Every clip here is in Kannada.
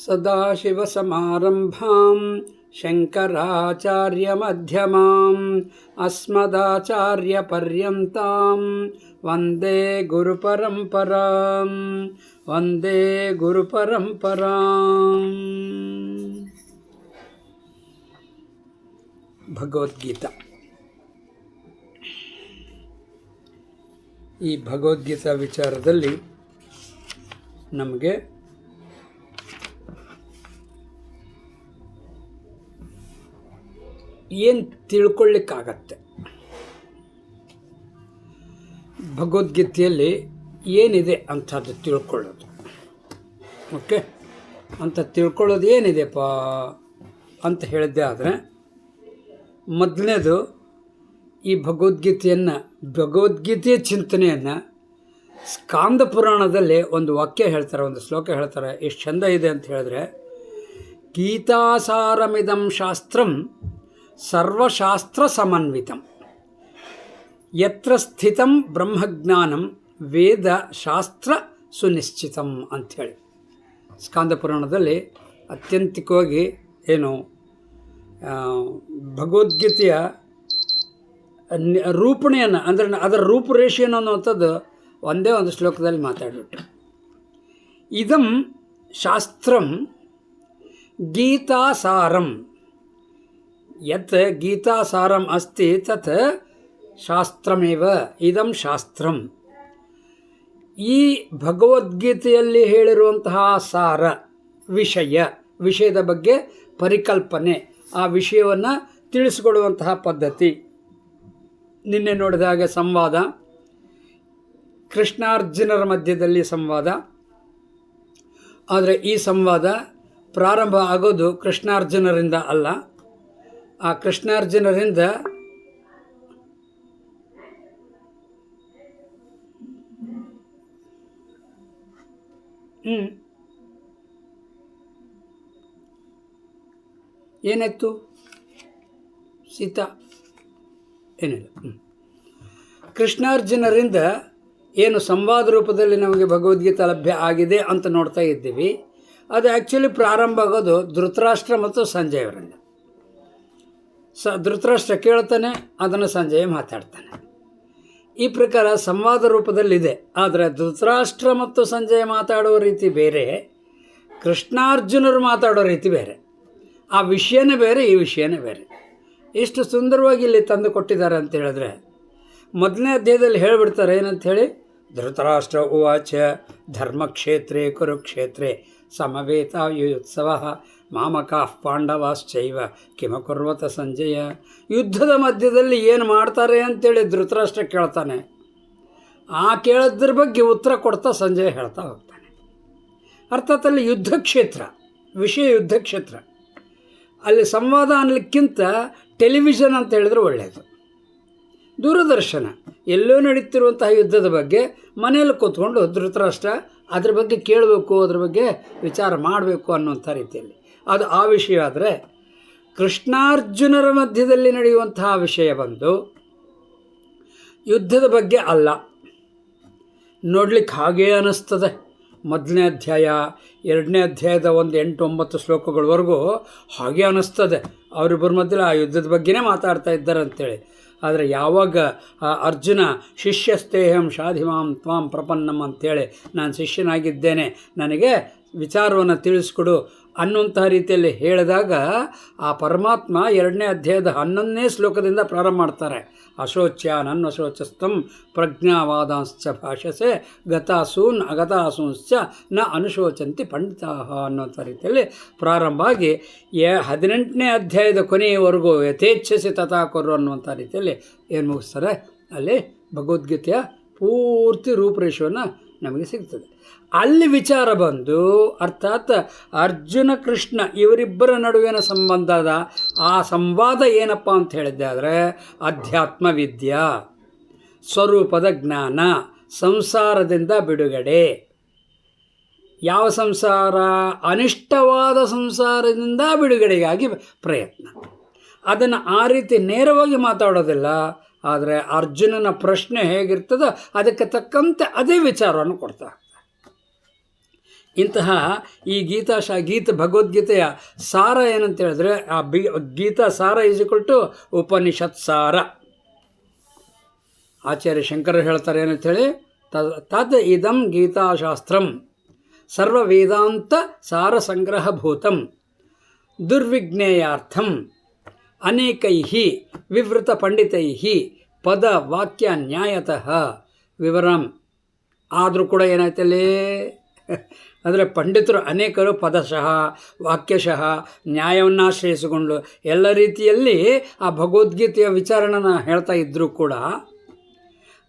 ಸದಾಶಿವಸಮಾರಂಭಾಂ ಶಂಕರಾಚಾರ್ಯಮಧ್ಯಮಾಂ ಅಸ್ಮದಾಚಾರ್ಯಪರ್ಯಂತಾಂ ವಂದೇ ಗುರುಪರಂಪರಾಂ ವಂದೇ ಗುರುಪರಂಪರಾಂ. ಭಗವದ್ಗೀತಾ. ಈ ಭಗವದ್ಗೀತಾ ವಿಚಾರದಲ್ಲಿ ನಮಗೆ ಏನು ತಿಳ್ಕೊಳ್ಳಿಕ್ಕಾಗತ್ತೆ, ಭಗವದ್ಗೀತೆಯಲ್ಲಿ ಏನಿದೆ ಅಂಥದ್ದು ತಿಳ್ಕೊಳ್ಳೋದು. ಓಕೆ, ಅಂತ ತಿಳ್ಕೊಳ್ಳೋದು ಏನಿದೆಪ್ಪ ಅಂತ ಹೇಳಿದ್ದೆ ಆದರೆ, ಮೊದಲನೇದು ಈ ಭಗವದ್ಗೀತೆಯ ಚಿಂತನೆಯನ್ನು ಸ್ಕಾಂದ ಪುರಾಣದಲ್ಲಿ ಒಂದು ವಾಕ್ಯ ಹೇಳ್ತಾರೆ, ಒಂದು ಶ್ಲೋಕ ಹೇಳ್ತಾರೆ. ಎಷ್ಟು ಚಂದ ಇದೆ ಅಂತ ಹೇಳಿದ್ರೆ, ಗೀತಾಸಾರಮಿದಂ ಶಾಸ್ತ್ರಂ ಸರ್ವಶಾಸ್ತ್ರ ಸಮನ್ವಿತಂ ಯತ್ರ ಸ್ಥಿತಂ ಬ್ರಹ್ಮಜ್ಞಾನಂ ವೇದ ಶಾಸ್ತ್ರ ಸುನಿಶ್ಚಿತಂ ಅಂಥೇಳಿ ಸ್ಕಾಂದ ಪುರಾಣದಲ್ಲಿ ಅತ್ಯಂತಿಕವಾಗಿ ಏನು ಭಗವದ್ಗೀತೆಯ ರೂಪಣೆಯನ್ನು ಅಂದರೆ ಅದರ ರೂಪುರೇಷೆಯನ್ನು ಅನ್ನುವಂಥದ್ದು ಒಂದೇ ಒಂದು ಶ್ಲೋಕದಲ್ಲಿ ಮಾತಾಡಿಬಿಟ್ಟು, ಇದಂ ಶಾಸ್ತ್ರಂ ಗೀತಾಸಾರಂ ಯತ್ ಗೀತಾಸಾರಂ ಅಸ್ತಿ ತತ್ ಶಾಸ್ತ್ರಮೇವ ಇದಂ ಶಾಸ್ತ್ರಂ. ಈ ಭಗವದ್ಗೀತೆಯಲ್ಲಿ ಹೇಳಿರುವಂತಹ ಸಾರ, ವಿಷಯದ ಬಗ್ಗೆ ಪರಿಕಲ್ಪನೆ, ಆ ವಿಷಯವನ್ನು ತಿಳಿಸಿಕೊಡುವಂತಹ ಪದ್ಧತಿ. ನಿನ್ನೆ ನೋಡಿದ ಹಾಗೆ ಸಂವಾದ, ಕೃಷ್ಣಾರ್ಜುನರ ಮಧ್ಯದಲ್ಲಿ ಸಂವಾದ. ಆದರೆ ಈ ಸಂವಾದ ಪ್ರಾರಂಭ ಆಗೋದು ಕೃಷ್ಣಾರ್ಜುನರಿಂದ ಅಲ್ಲ, ಆ ಕೃಷ್ಣಾರ್ಜುನರಿಂದ ಏನಾಯ್ತು, ಸೀತಾ ಏನಿಲ್ಲ, ಕೃಷ್ಣಾರ್ಜುನರಿಂದ ಏನು ಸಂವಾದ ರೂಪದಲ್ಲಿ ನಮಗೆ ಭಗವದ್ಗೀತೆ ಲಭ್ಯ ಆಗಿದೆ ಅಂತ ನೋಡ್ತಾ ಇದ್ದೀವಿ. ಅದು ಆ್ಯಕ್ಚುಲಿ ಪ್ರಾರಂಭ ಆಗೋದು ಧೃತರಾಷ್ಟ್ರ ಮತ್ತು ಸಂಜಯವರಿಂದ. ಧೃತರಾಷ್ಟ್ರ ಕೇಳ್ತಾನೆ, ಅದನ್ನು ಸಂಜಯ ಮಾತಾಡ್ತಾನೆ. ಈ ಪ್ರಕಾರ ಸಂವಾದ ರೂಪದಲ್ಲಿದೆ. ಆದರೆ ಧೃತರಾಷ್ಟ್ರ ಮತ್ತು ಸಂಜಯ ಮಾತಾಡೋ ರೀತಿ ಬೇರೆ, ಕೃಷ್ಣಾರ್ಜುನರು ಮಾತಾಡೋ ರೀತಿ ಬೇರೆ. ಆ ವಿಷಯನೇ ಬೇರೆ, ಈ ವಿಷಯನೇ ಬೇರೆ. ಇಷ್ಟು ಸುಂದರವಾಗಿ ಇಲ್ಲಿ ತಂದು ಕೊಟ್ಟಿದ್ದಾರೆ ಅಂತ ಹೇಳಿದ್ರೆ, ಮೊದಲನೇ ಅಧ್ಯಾಯದಲ್ಲಿ ಹೇಳಿಬಿಡ್ತಾರೆ ಏನಂತ ಹೇಳಿ, ಧೃತರಾಷ್ಟ್ರ ಉವಾಚ ಧರ್ಮಕ್ಷೇತ್ರೇ ಕುರುಕ್ಷೇತ್ರೇ ಸಮವೇತಾಯುತ್ಸವ ಮಾಮಕಾಃ ಪಾಂಡವಾಶ್ಚೈವ ಕಿಮಕುರ್ವತ ಸಂಜಯ. ಯುದ್ಧದ ಮಧ್ಯದಲ್ಲಿ ಏನು ಮಾಡ್ತಾರೆ ಅಂತೇಳಿ ಧೃತರಾಷ್ಟ್ರ ಕೇಳ್ತಾನೆ. ಆ ಕೇಳೋದ್ರ ಬಗ್ಗೆ ಉತ್ತರ ಕೊಡ್ತಾ ಸಂಜಯ ಹೇಳ್ತಾ ಹೋಗ್ತಾನೆ. ಅರ್ಥಾತ್ ಅಲ್ಲಿ ಯುದ್ಧಕ್ಷೇತ್ರ, ವಿಷಯ ಯುದ್ಧಕ್ಷೇತ್ರ. ಅಲ್ಲಿ ಸಂವಾದ ಅನ್ನಲಿಕ್ಕಿಂತ ಟೆಲಿವಿಷನ್ ಅಂತ ಹೇಳಿದ್ರೆ ಒಳ್ಳೆಯದು. ದೂರದರ್ಶನ ಎಲ್ಲೋ ನಡೀತಿರುವಂತಹ ಯುದ್ಧದ ಬಗ್ಗೆ ಮನೆಯಲ್ಲಿ ಕೂತ್ಕೊಂಡು ಧೃತರಾಷ್ಟ್ರ ಅದ್ರ ಬಗ್ಗೆ ಕೇಳಬೇಕು, ಅದ್ರ ಬಗ್ಗೆ ವಿಚಾರ ಮಾಡಬೇಕು ಅನ್ನುವಂಥ ರೀತಿಯಲ್ಲಿ ಅದು ಆ ವಿಷಯ. ಆದರೆ ಕೃಷ್ಣಾರ್ಜುನರ ಮಧ್ಯದಲ್ಲಿ ನಡೆಯುವಂತಹ ವಿಷಯ ಬಂದು ಯುದ್ಧದ ಬಗ್ಗೆ ಅಲ್ಲ. ನೋಡ್ಲಿಕ್ಕೆ ಹಾಗೇ ಅನ್ನಿಸ್ತದೆ. ಮೊದಲನೇ ಅಧ್ಯಾಯ, ಎರಡನೇ ಅಧ್ಯಾಯದ 8-9 ಶ್ಲೋಕಗಳವರೆಗೂ ಹಾಗೆ ಅನ್ನಿಸ್ತದೆ, ಅವರಿಬ್ಬರ ಮಧ್ಯೆ ಆ ಯುದ್ಧದ ಬಗ್ಗೆನೇ ಮಾತಾಡ್ತಾ ಇದ್ದಾರೆ ಅಂಥೇಳಿ. ಆದರೆ ಯಾವಾಗ ಅರ್ಜುನ ಶಿಷ್ಯಸ್ತೇಹಂ ಶಾಧಿಮಾಂ ತ್ವಾಂ ಪ್ರಪನ್ನಂ ಅಂಥೇಳಿ, ನಾನು ಶಿಷ್ಯನಾಗಿದ್ದೇನೆ, ನನಗೆ ವಿಚಾರವನ್ನು ತಿಳಿಸ್ಕೊಡು ಅನ್ನುವಂತಹ ರೀತಿಯಲ್ಲಿ ಹೇಳಿದಾಗ ಆ ಪರಮಾತ್ಮ 2ನೇ ಅಧ್ಯಾಯದ 11ನೇ ಶ್ಲೋಕದಿಂದ ಪ್ರಾರಂಭ ಮಾಡ್ತಾರೆ. ಅಶೋಚ್ಯ ನನ್ನಶೋಚಸ್ತಂ ಪ್ರಜ್ಞಾವಾದಾಂಶ್ಚ ಭಾಷಸೆ ಗತಾಸೂನ್ ಅಗತಾಸೂಂಶ್ಚ ನ ಅನುಶೋಚಂತಿ ಪಂಡಿತಾಃ ಅನ್ನುವಂಥ ರೀತಿಯಲ್ಲಿ ಪ್ರಾರಂಭ ಆಗಿ 18ನೇ ಅಧ್ಯಾಯದ ಕೊನೆಯವರೆಗೂ ಯಥೇಚ್ಛಸಿ ತಥಾ ಕೊರು ಅನ್ನುವಂಥ ರೀತಿಯಲ್ಲಿ ಏನು ಮುಗಿಸ್ತಾರೆ. ಅಲ್ಲಿ ಭಗವದ್ಗೀತೆಯ ಪೂರ್ತಿ ರೂಪರೇಷೆಯನ್ನು ನಮಗೆ ಸಿಗ್ತದೆ. ಅಲ್ಲಿ ವಿಚಾರ ಬಂದು, ಅರ್ಥಾತ್ ಅರ್ಜುನ ಕೃಷ್ಣ ಇವರಿಬ್ಬರ ನಡುವಿನ ಸಂಬಂಧದ ಆ ಸಂವಾದ ಏನಪ್ಪ ಅಂತ ಹೇಳಿದ್ದೆ ಆದರೆ, ಅಧ್ಯಾತ್ಮ ವಿದ್ಯಾ, ಸ್ವರೂಪದ ಜ್ಞಾನ, ಸಂಸಾರದಿಂದ ಬಿಡುಗಡೆ. ಯಾವ ಸಂಸಾರ? ಅನಿಷ್ಟವಾದ ಸಂಸಾರದಿಂದ ಬಿಡುಗಡೆಗಾಗಿ ಪ್ರಯತ್ನ. ಅದನ್ನು ಆ ರೀತಿ ನೇರವಾಗಿ ಮಾತಾಡೋದಿಲ್ಲ. ಆದರೆ ಅರ್ಜುನನ ಪ್ರಶ್ನೆ ಹೇಗಿರ್ತದೋ ಅದಕ್ಕೆ ತಕ್ಕಂತೆ ಅದೇ ವಿಚಾರವನ್ನು ಕೊಡ್ತಾ. ಇಂತಹ ಈ ಗೀತ ಭಗವದ್ಗೀತೆಯ ಸಾರ ಏನಂತ ಹೇಳಿದ್ರೆ, ಆ ಗೀತಾ ಸಾರ ಟು ಉಪನಿಷತ್ ಸಾರ. ಆಚಾರ್ಯ ಶಂಕರರು ಹೇಳ್ತಾರೆ ಏನಂತೇಳಿ, ತದ್ ಇದಂ ಗೀತಾಶಾಸ್ತ್ರಂ ಸರ್ವ ವೇದಾಂತ ಸಾರ ಸಂಗ್ರಹಭೂತಂ ದುರ್ವಿಜ್ಞೇಯಾರ್ಥಂ ಅನೇಕೈಃ ವಿವೃತ ಪಂಡಿತೈಃ ಪದ ವಾಕ್ಯ ನ್ಯಾಯತಃ ವಿವರಂ. ಆದರೂ ಕೂಡ ಏನಾಯ್ತಲ್ಲಿ ಅಂದರೆ ಪಂಡಿತರು ಅನೇಕರು ಪದಶಃ ವಾಕ್ಯಶಃ ನ್ಯಾಯವನ್ನು ಆಶ್ರಯಿಸಿಕೊಂಡು ಎಲ್ಲ ರೀತಿಯಲ್ಲಿ ಆ ಭಗವದ್ಗೀತೆಯ ವಿಚಾರಣನ ಹೇಳ್ತಾ ಇದ್ದರೂ ಕೂಡ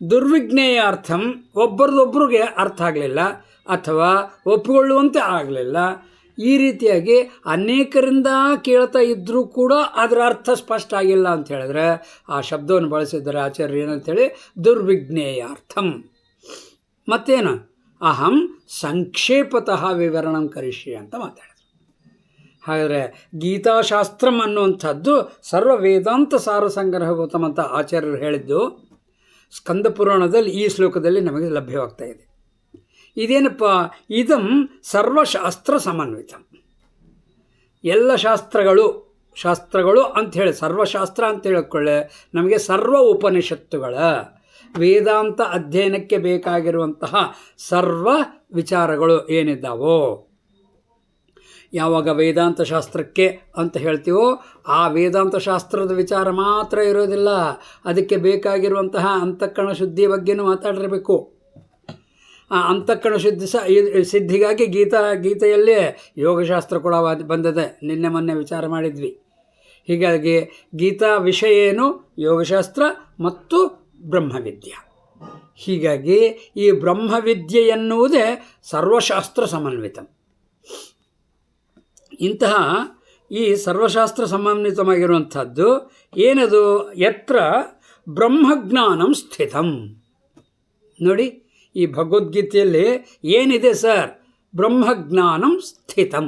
ದುರ್ವಿಜ್ಞೇಯಾರ್ಥಂ ಒಬ್ಬರದೊಬ್ಬರಿಗೆ ಅರ್ಥ ಆಗಲಿಲ್ಲ ಅಥವಾ ಒಪ್ಪಿಕೊಳ್ಳುವಂತೆ ಆಗಲಿಲ್ಲ. ಈ ರೀತಿಯಾಗಿ ಅನೇಕರಿಂದ ಕೇಳ್ತಾ ಇದ್ದರೂ ಕೂಡ ಅದರ ಅರ್ಥ ಸ್ಪಷ್ಟ ಆಗಿಲ್ಲ ಅಂತ ಹೇಳಿದ್ರೆ ಆ ಶಬ್ದವನ್ನು ಬಳಸಿದ್ದಾರೆ ಆಚಾರ್ಯ ಏನಂತೇಳಿ, ದುರ್ವಿಜ್ಞೇಯಾರ್ಥಂ. ಮತ್ತೇನು, ಅಹಂ ಸಂಕ್ಷೇಪತಃ ವಿವರಣಂ ಕರಿಷ್ಯೆ ಅಂತ ಮಾತಾಡಿದ್ರು. ಹಾಗಾದರೆ ಗೀತಾಶಾಸ್ತ್ರಂ ಅನ್ನುವಂಥದ್ದು ಸರ್ವ ವೇದಾಂತ ಸಾರ ಸಂಗ್ರಹಭೂತಂ ಅಂತ ಆಚಾರ್ಯರು ಹೇಳಿದ್ದು ಸ್ಕಂದ ಪುರಾಣದಲ್ಲಿ ಈ ಶ್ಲೋಕದಲ್ಲಿ ನಮಗೆ ಲಭ್ಯವಾಗ್ತಾ ಇದೆ. ಇದೇನಪ್ಪ, ಇದಂ ಸರ್ವಶಾಸ್ತ್ರ ಸಮನ್ವಿತಂ. ಎಲ್ಲ ಶಾಸ್ತ್ರಗಳು ಅಂಥೇಳಿ ಸರ್ವಶಾಸ್ತ್ರ ಅಂತ ಹೇಳಿಕೊಳ್ಳೆ ನಮಗೆ ಸರ್ವ ಉಪನಿಷತ್ತುಗಳ ವೇದಾಂತ ಅಧ್ಯಯನಕ್ಕೆ ಬೇಕಾಗಿರುವಂತಹ ಸರ್ವ ವಿಚಾರಗಳು ಏನಿದ್ದಾವೋ, ಯಾವಾಗ ವೇದಾಂತ ಶಾಸ್ತ್ರಕ್ಕೆ ಅಂತ ಹೇಳ್ತೀವೋ ಆ ವೇದಾಂತ ಶಾಸ್ತ್ರದ ವಿಚಾರ ಮಾತ್ರ ಇರೋದಿಲ್ಲ, ಅದಕ್ಕೆ ಬೇಕಾಗಿರುವಂತಹ ಅಂತಃಕರಣ ಶುದ್ಧಿಯ ಬಗ್ಗೆನೂ ಮಾತಾಡಿರಬೇಕು. ಆ ಅಂತಃಕರಣ ಸಿದ್ಧಿಗಾಗಿ ಗೀತೆಯಲ್ಲಿ ಯೋಗಶಾಸ್ತ್ರ ಕೂಡ ಬಂದಿದೆ, ನಿನ್ನೆ ಮೊನ್ನೆ ವಿಚಾರ ಮಾಡಿದ್ವಿ. ಹೀಗಾಗಿ ಗೀತಾ ವಿಷಯ ಏನು, ಯೋಗಶಾಸ್ತ್ರ ಮತ್ತು ಬ್ರಹ್ಮವಿದ್ಯೆ. ಹೀಗಾಗಿ ಈ ಬ್ರಹ್ಮವಿದ್ಯೆ ಎನ್ನುವುದೇ ಸರ್ವಶಾಸ್ತ್ರ ಸಮನ್ವಿತ. ಇಂತಹ ಈ ಸರ್ವಶಾಸ್ತ್ರ ಸಮನ್ವಿತವಾಗಿರುವಂಥದ್ದು ಏನದು, ಯತ್ರ ಬ್ರಹ್ಮಜ್ಞಾನಂ ಸ್ಥಿತಂ. ನೋಡಿ, ಈ ಭಗವದ್ಗೀತೆಯಲ್ಲಿ ಏನಿದೆ ಸರ್, ಬ್ರಹ್ಮಜ್ಞಾನಂ ಸ್ಥಿತಂ,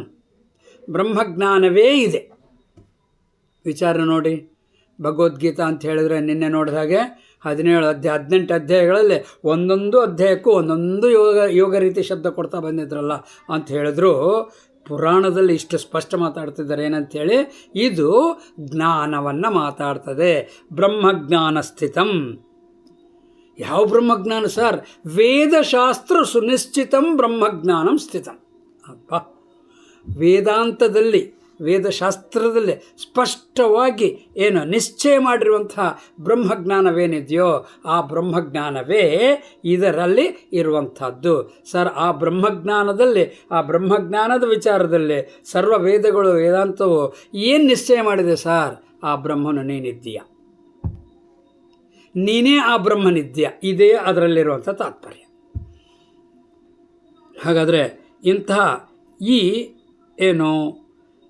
ಬ್ರಹ್ಮಜ್ಞಾನವೇ ಇದೆ. ವಿಚಾರ ನೋಡಿ, ಭಗವದ್ಗೀತಾ ಅಂತ ಹೇಳಿದ್ರೆ ನಿನ್ನೆ ನೋಡಿದ ಹಾಗೆ 18 ಅಧ್ಯಾಯಗಳಲ್ಲಿ ಒಂದೊಂದು ಅಧ್ಯಾಯಕ್ಕೂ ಒಂದೊಂದು ಯೋಗ ರೀತಿ ಶಬ್ದ ಕೊಡ್ತಾ ಬಂದಿದ್ರಲ್ಲ ಅಂತ ಹೇಳಿದ್ರು. ಪುರಾಣದಲ್ಲಿ ಇಷ್ಟು ಸ್ಪಷ್ಟ ಮಾತಾಡ್ತಿದ್ದಾರೆ ಏನಂಥೇಳಿ, ಇದು ಜ್ಞಾನವನ್ನು ಮಾತಾಡ್ತದೆ. ಬ್ರಹ್ಮಜ್ಞಾನ ಸ್ಥಿತಂ. ಯಾವ ಬ್ರಹ್ಮಜ್ಞಾನ ಸರ್, ವೇದಶಾಸ್ತ್ರ ಸುನಿಶ್ಚಿತಂ ಬ್ರಹ್ಮಜ್ಞಾನಂ ಸ್ಥಿತಂ. ಅಪ್ಪ, ವೇದಾಂತದಲ್ಲಿ ವೇದಶಾಸ್ತ್ರದಲ್ಲಿ ಸ್ಪಷ್ಟವಾಗಿ ಏನು ನಿಶ್ಚಯ ಮಾಡಿರುವಂತಹ ಬ್ರಹ್ಮಜ್ಞಾನವೇನಿದೆಯೋ ಆ ಬ್ರಹ್ಮಜ್ಞಾನವೇ ಇದರಲ್ಲಿ ಇರುವಂಥದ್ದು ಸರ್. ಆ ಬ್ರಹ್ಮಜ್ಞಾನದಲ್ಲಿ, ಆ ಬ್ರಹ್ಮಜ್ಞಾನದ ವಿಚಾರದಲ್ಲಿ ಸರ್ವ ವೇದಗಳು ವೇದಾಂತವು ಏನು ನಿಶ್ಚಯ ಮಾಡಿದೆ ಸರ್, ಆ ಬ್ರಹ್ಮನು ನೀನಿದ್ದೀಯ, ನೀನೇ ಆ ಬ್ರಹ್ಮನಿದ್ದೀಯ, ಇದೇ ಅದರಲ್ಲಿರುವಂಥ ತಾತ್ಪರ್ಯ. ಹಾಗಾದರೆ ಇಂತಹ ಈ ಏನು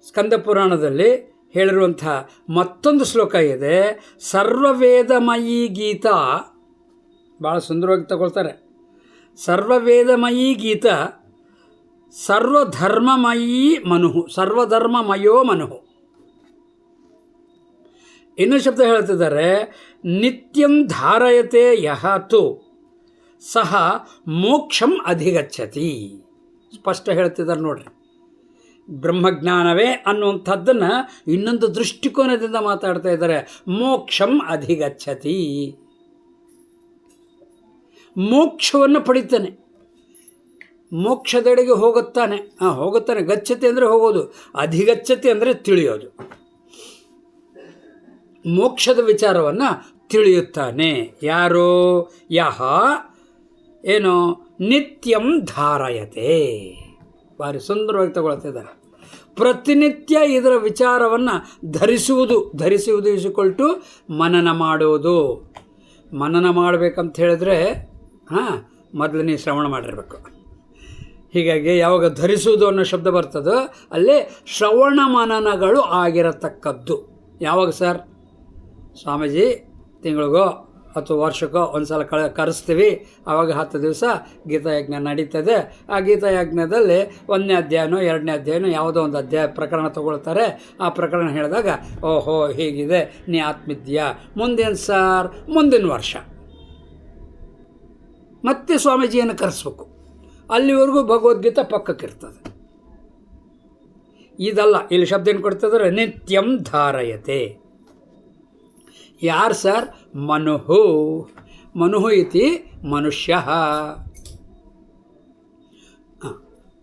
ಸ್ಕಂದ ಪುರಾಣದಲ್ಲಿ ಹೇಳಿರುವಂಥ ಮತ್ತೊಂದು ಶ್ಲೋಕ ಇದೆ, ಸರ್ವವೇದಮಯೀ ಗೀತಾ. ಭಾಳ ಸುಂದರವಾಗಿ ತಗೊಳ್ತಾರೆ. ಸರ್ವವೇದಮಯೀ ಗೀತಾ ಸರ್ವಧರ್ಮಮಯೀ ಮನುಹು, ಸರ್ವಧರ್ಮಮಯೋ ಮನುಹು. ಇನ್ನೂ ಶಬ್ದ ಹೇಳ್ತಿದ್ದಾರೆ, ನಿತ್ಯಂ ಧಾರಯತೆ ಯಹ ತು ಸಹ ಮೋಕ್ಷಂ ಅಧಿಗಚ್ಚತಿ. ಸ್ಪಷ್ಟ ಹೇಳ್ತಿದ್ದಾರೆ ನೋಡ್ರಿ. ಬ್ರಹ್ಮಜ್ಞಾನವೇ ಅನ್ನುವಂಥದ್ದನ್ನು ಇನ್ನೊಂದು ದೃಷ್ಟಿಕೋನದಿಂದ ಮಾತಾಡ್ತಾ ಇದ್ದಾರೆ. ಮೋಕ್ಷಂ ಅಧಿಗಚ್ಚತಿ, ಮೋಕ್ಷವನ್ನು ಪಡಿತಾನೆ, ಮೋಕ್ಷದೆಡೆಗೆ ಹೋಗುತ್ತಾನೆ. ಗಚ್ಚತಿ ಅಂದರೆ ಹೋಗೋದು, ಅಧಿಗಚ್ಚತಿ ಅಂದರೆ ತಿಳಿಯೋದು. ಮೋಕ್ಷದ ವಿಚಾರವನ್ನು ತಿಳಿಯುತ್ತಾನೆ. ಯಾರು? ಯಹ ಏನು ನಿತ್ಯಂ ಧಾರಯತೆ. ಭಾರಿ ಸುಂದರವಾಗಿ ತಗೊಳ್ತಿದ್ದಾರೆ. ಪ್ರತಿನಿತ್ಯ ಇದರ ವಿಚಾರವನ್ನು ಧರಿಸುವುದು ಇಸಿಕೊಳ್ಟು ಮನನ ಮಾಡುವುದು. ಮನನ ಮಾಡಬೇಕಂತ ಹೇಳಿದ್ರೆ ಮೊದಲು ನೀವು ಶ್ರವಣ ಮಾಡಿರಬೇಕು. ಹೀಗಾಗಿ ಯಾವಾಗ ಧರಿಸುವುದು ಅನ್ನೋ ಶಬ್ದ ಬರ್ತದೋ ಅಲ್ಲೇ ಶ್ರವಣ ಮನನಗಳು ಆಗಿರತಕ್ಕದ್ದು. ಯಾವಾಗ ಸರ್? ಸ್ವಾಮೀಜಿ ತಿಂಗಳಿಗೋ ಅಥವಾ ವರ್ಷಕ್ಕೋ ಒಂದು ಸಲ ಕರೆಸ್ತೀವಿ. ಆವಾಗ 10 ದಿವಸ ಗೀತಾಯಜ್ಞ ನಡೀತದೆ. ಆ ಗೀತಾಯಜ್ಞದಲ್ಲಿ 1ನೇ ಅಧ್ಯಾಯನೋ 2ನೇ ಅಧ್ಯಾಯನೋ ಯಾವುದೋ ಒಂದು ಅಧ್ಯಾಯ ಪ್ರಕರಣ ತಗೊಳ್ತಾರೆ. ಆ ಪ್ರಕರಣ ಹೇಳಿದಾಗ ಓಹೋ ಹೀಗಿದೆ, ನೀ ಆತ್ಮಿದ್ಯಾ. ಮುಂದೇನು ಸರ್? ಮುಂದಿನ ವರ್ಷ ಮತ್ತೆ ಸ್ವಾಮೀಜಿಯನ್ನು ಕರೆಸ್ಬೇಕು. ಅಲ್ಲಿವರೆಗೂ ಭಗವದ್ಗೀತಾ ಪಕ್ಕಕ್ಕಿರ್ತದೆ. ಇದಲ್ಲ, ಇಲ್ಲಿ ಶಬ್ದ ಏನು ಕೊಡ್ತಿದ್ರೆ ನಿತ್ಯಂ ಧಾರಯತೆ. ಯಾರು ಸರ್? ಮನುಹು. ಮನುಹು ಇತಿ ಮನುಷ್ಯ.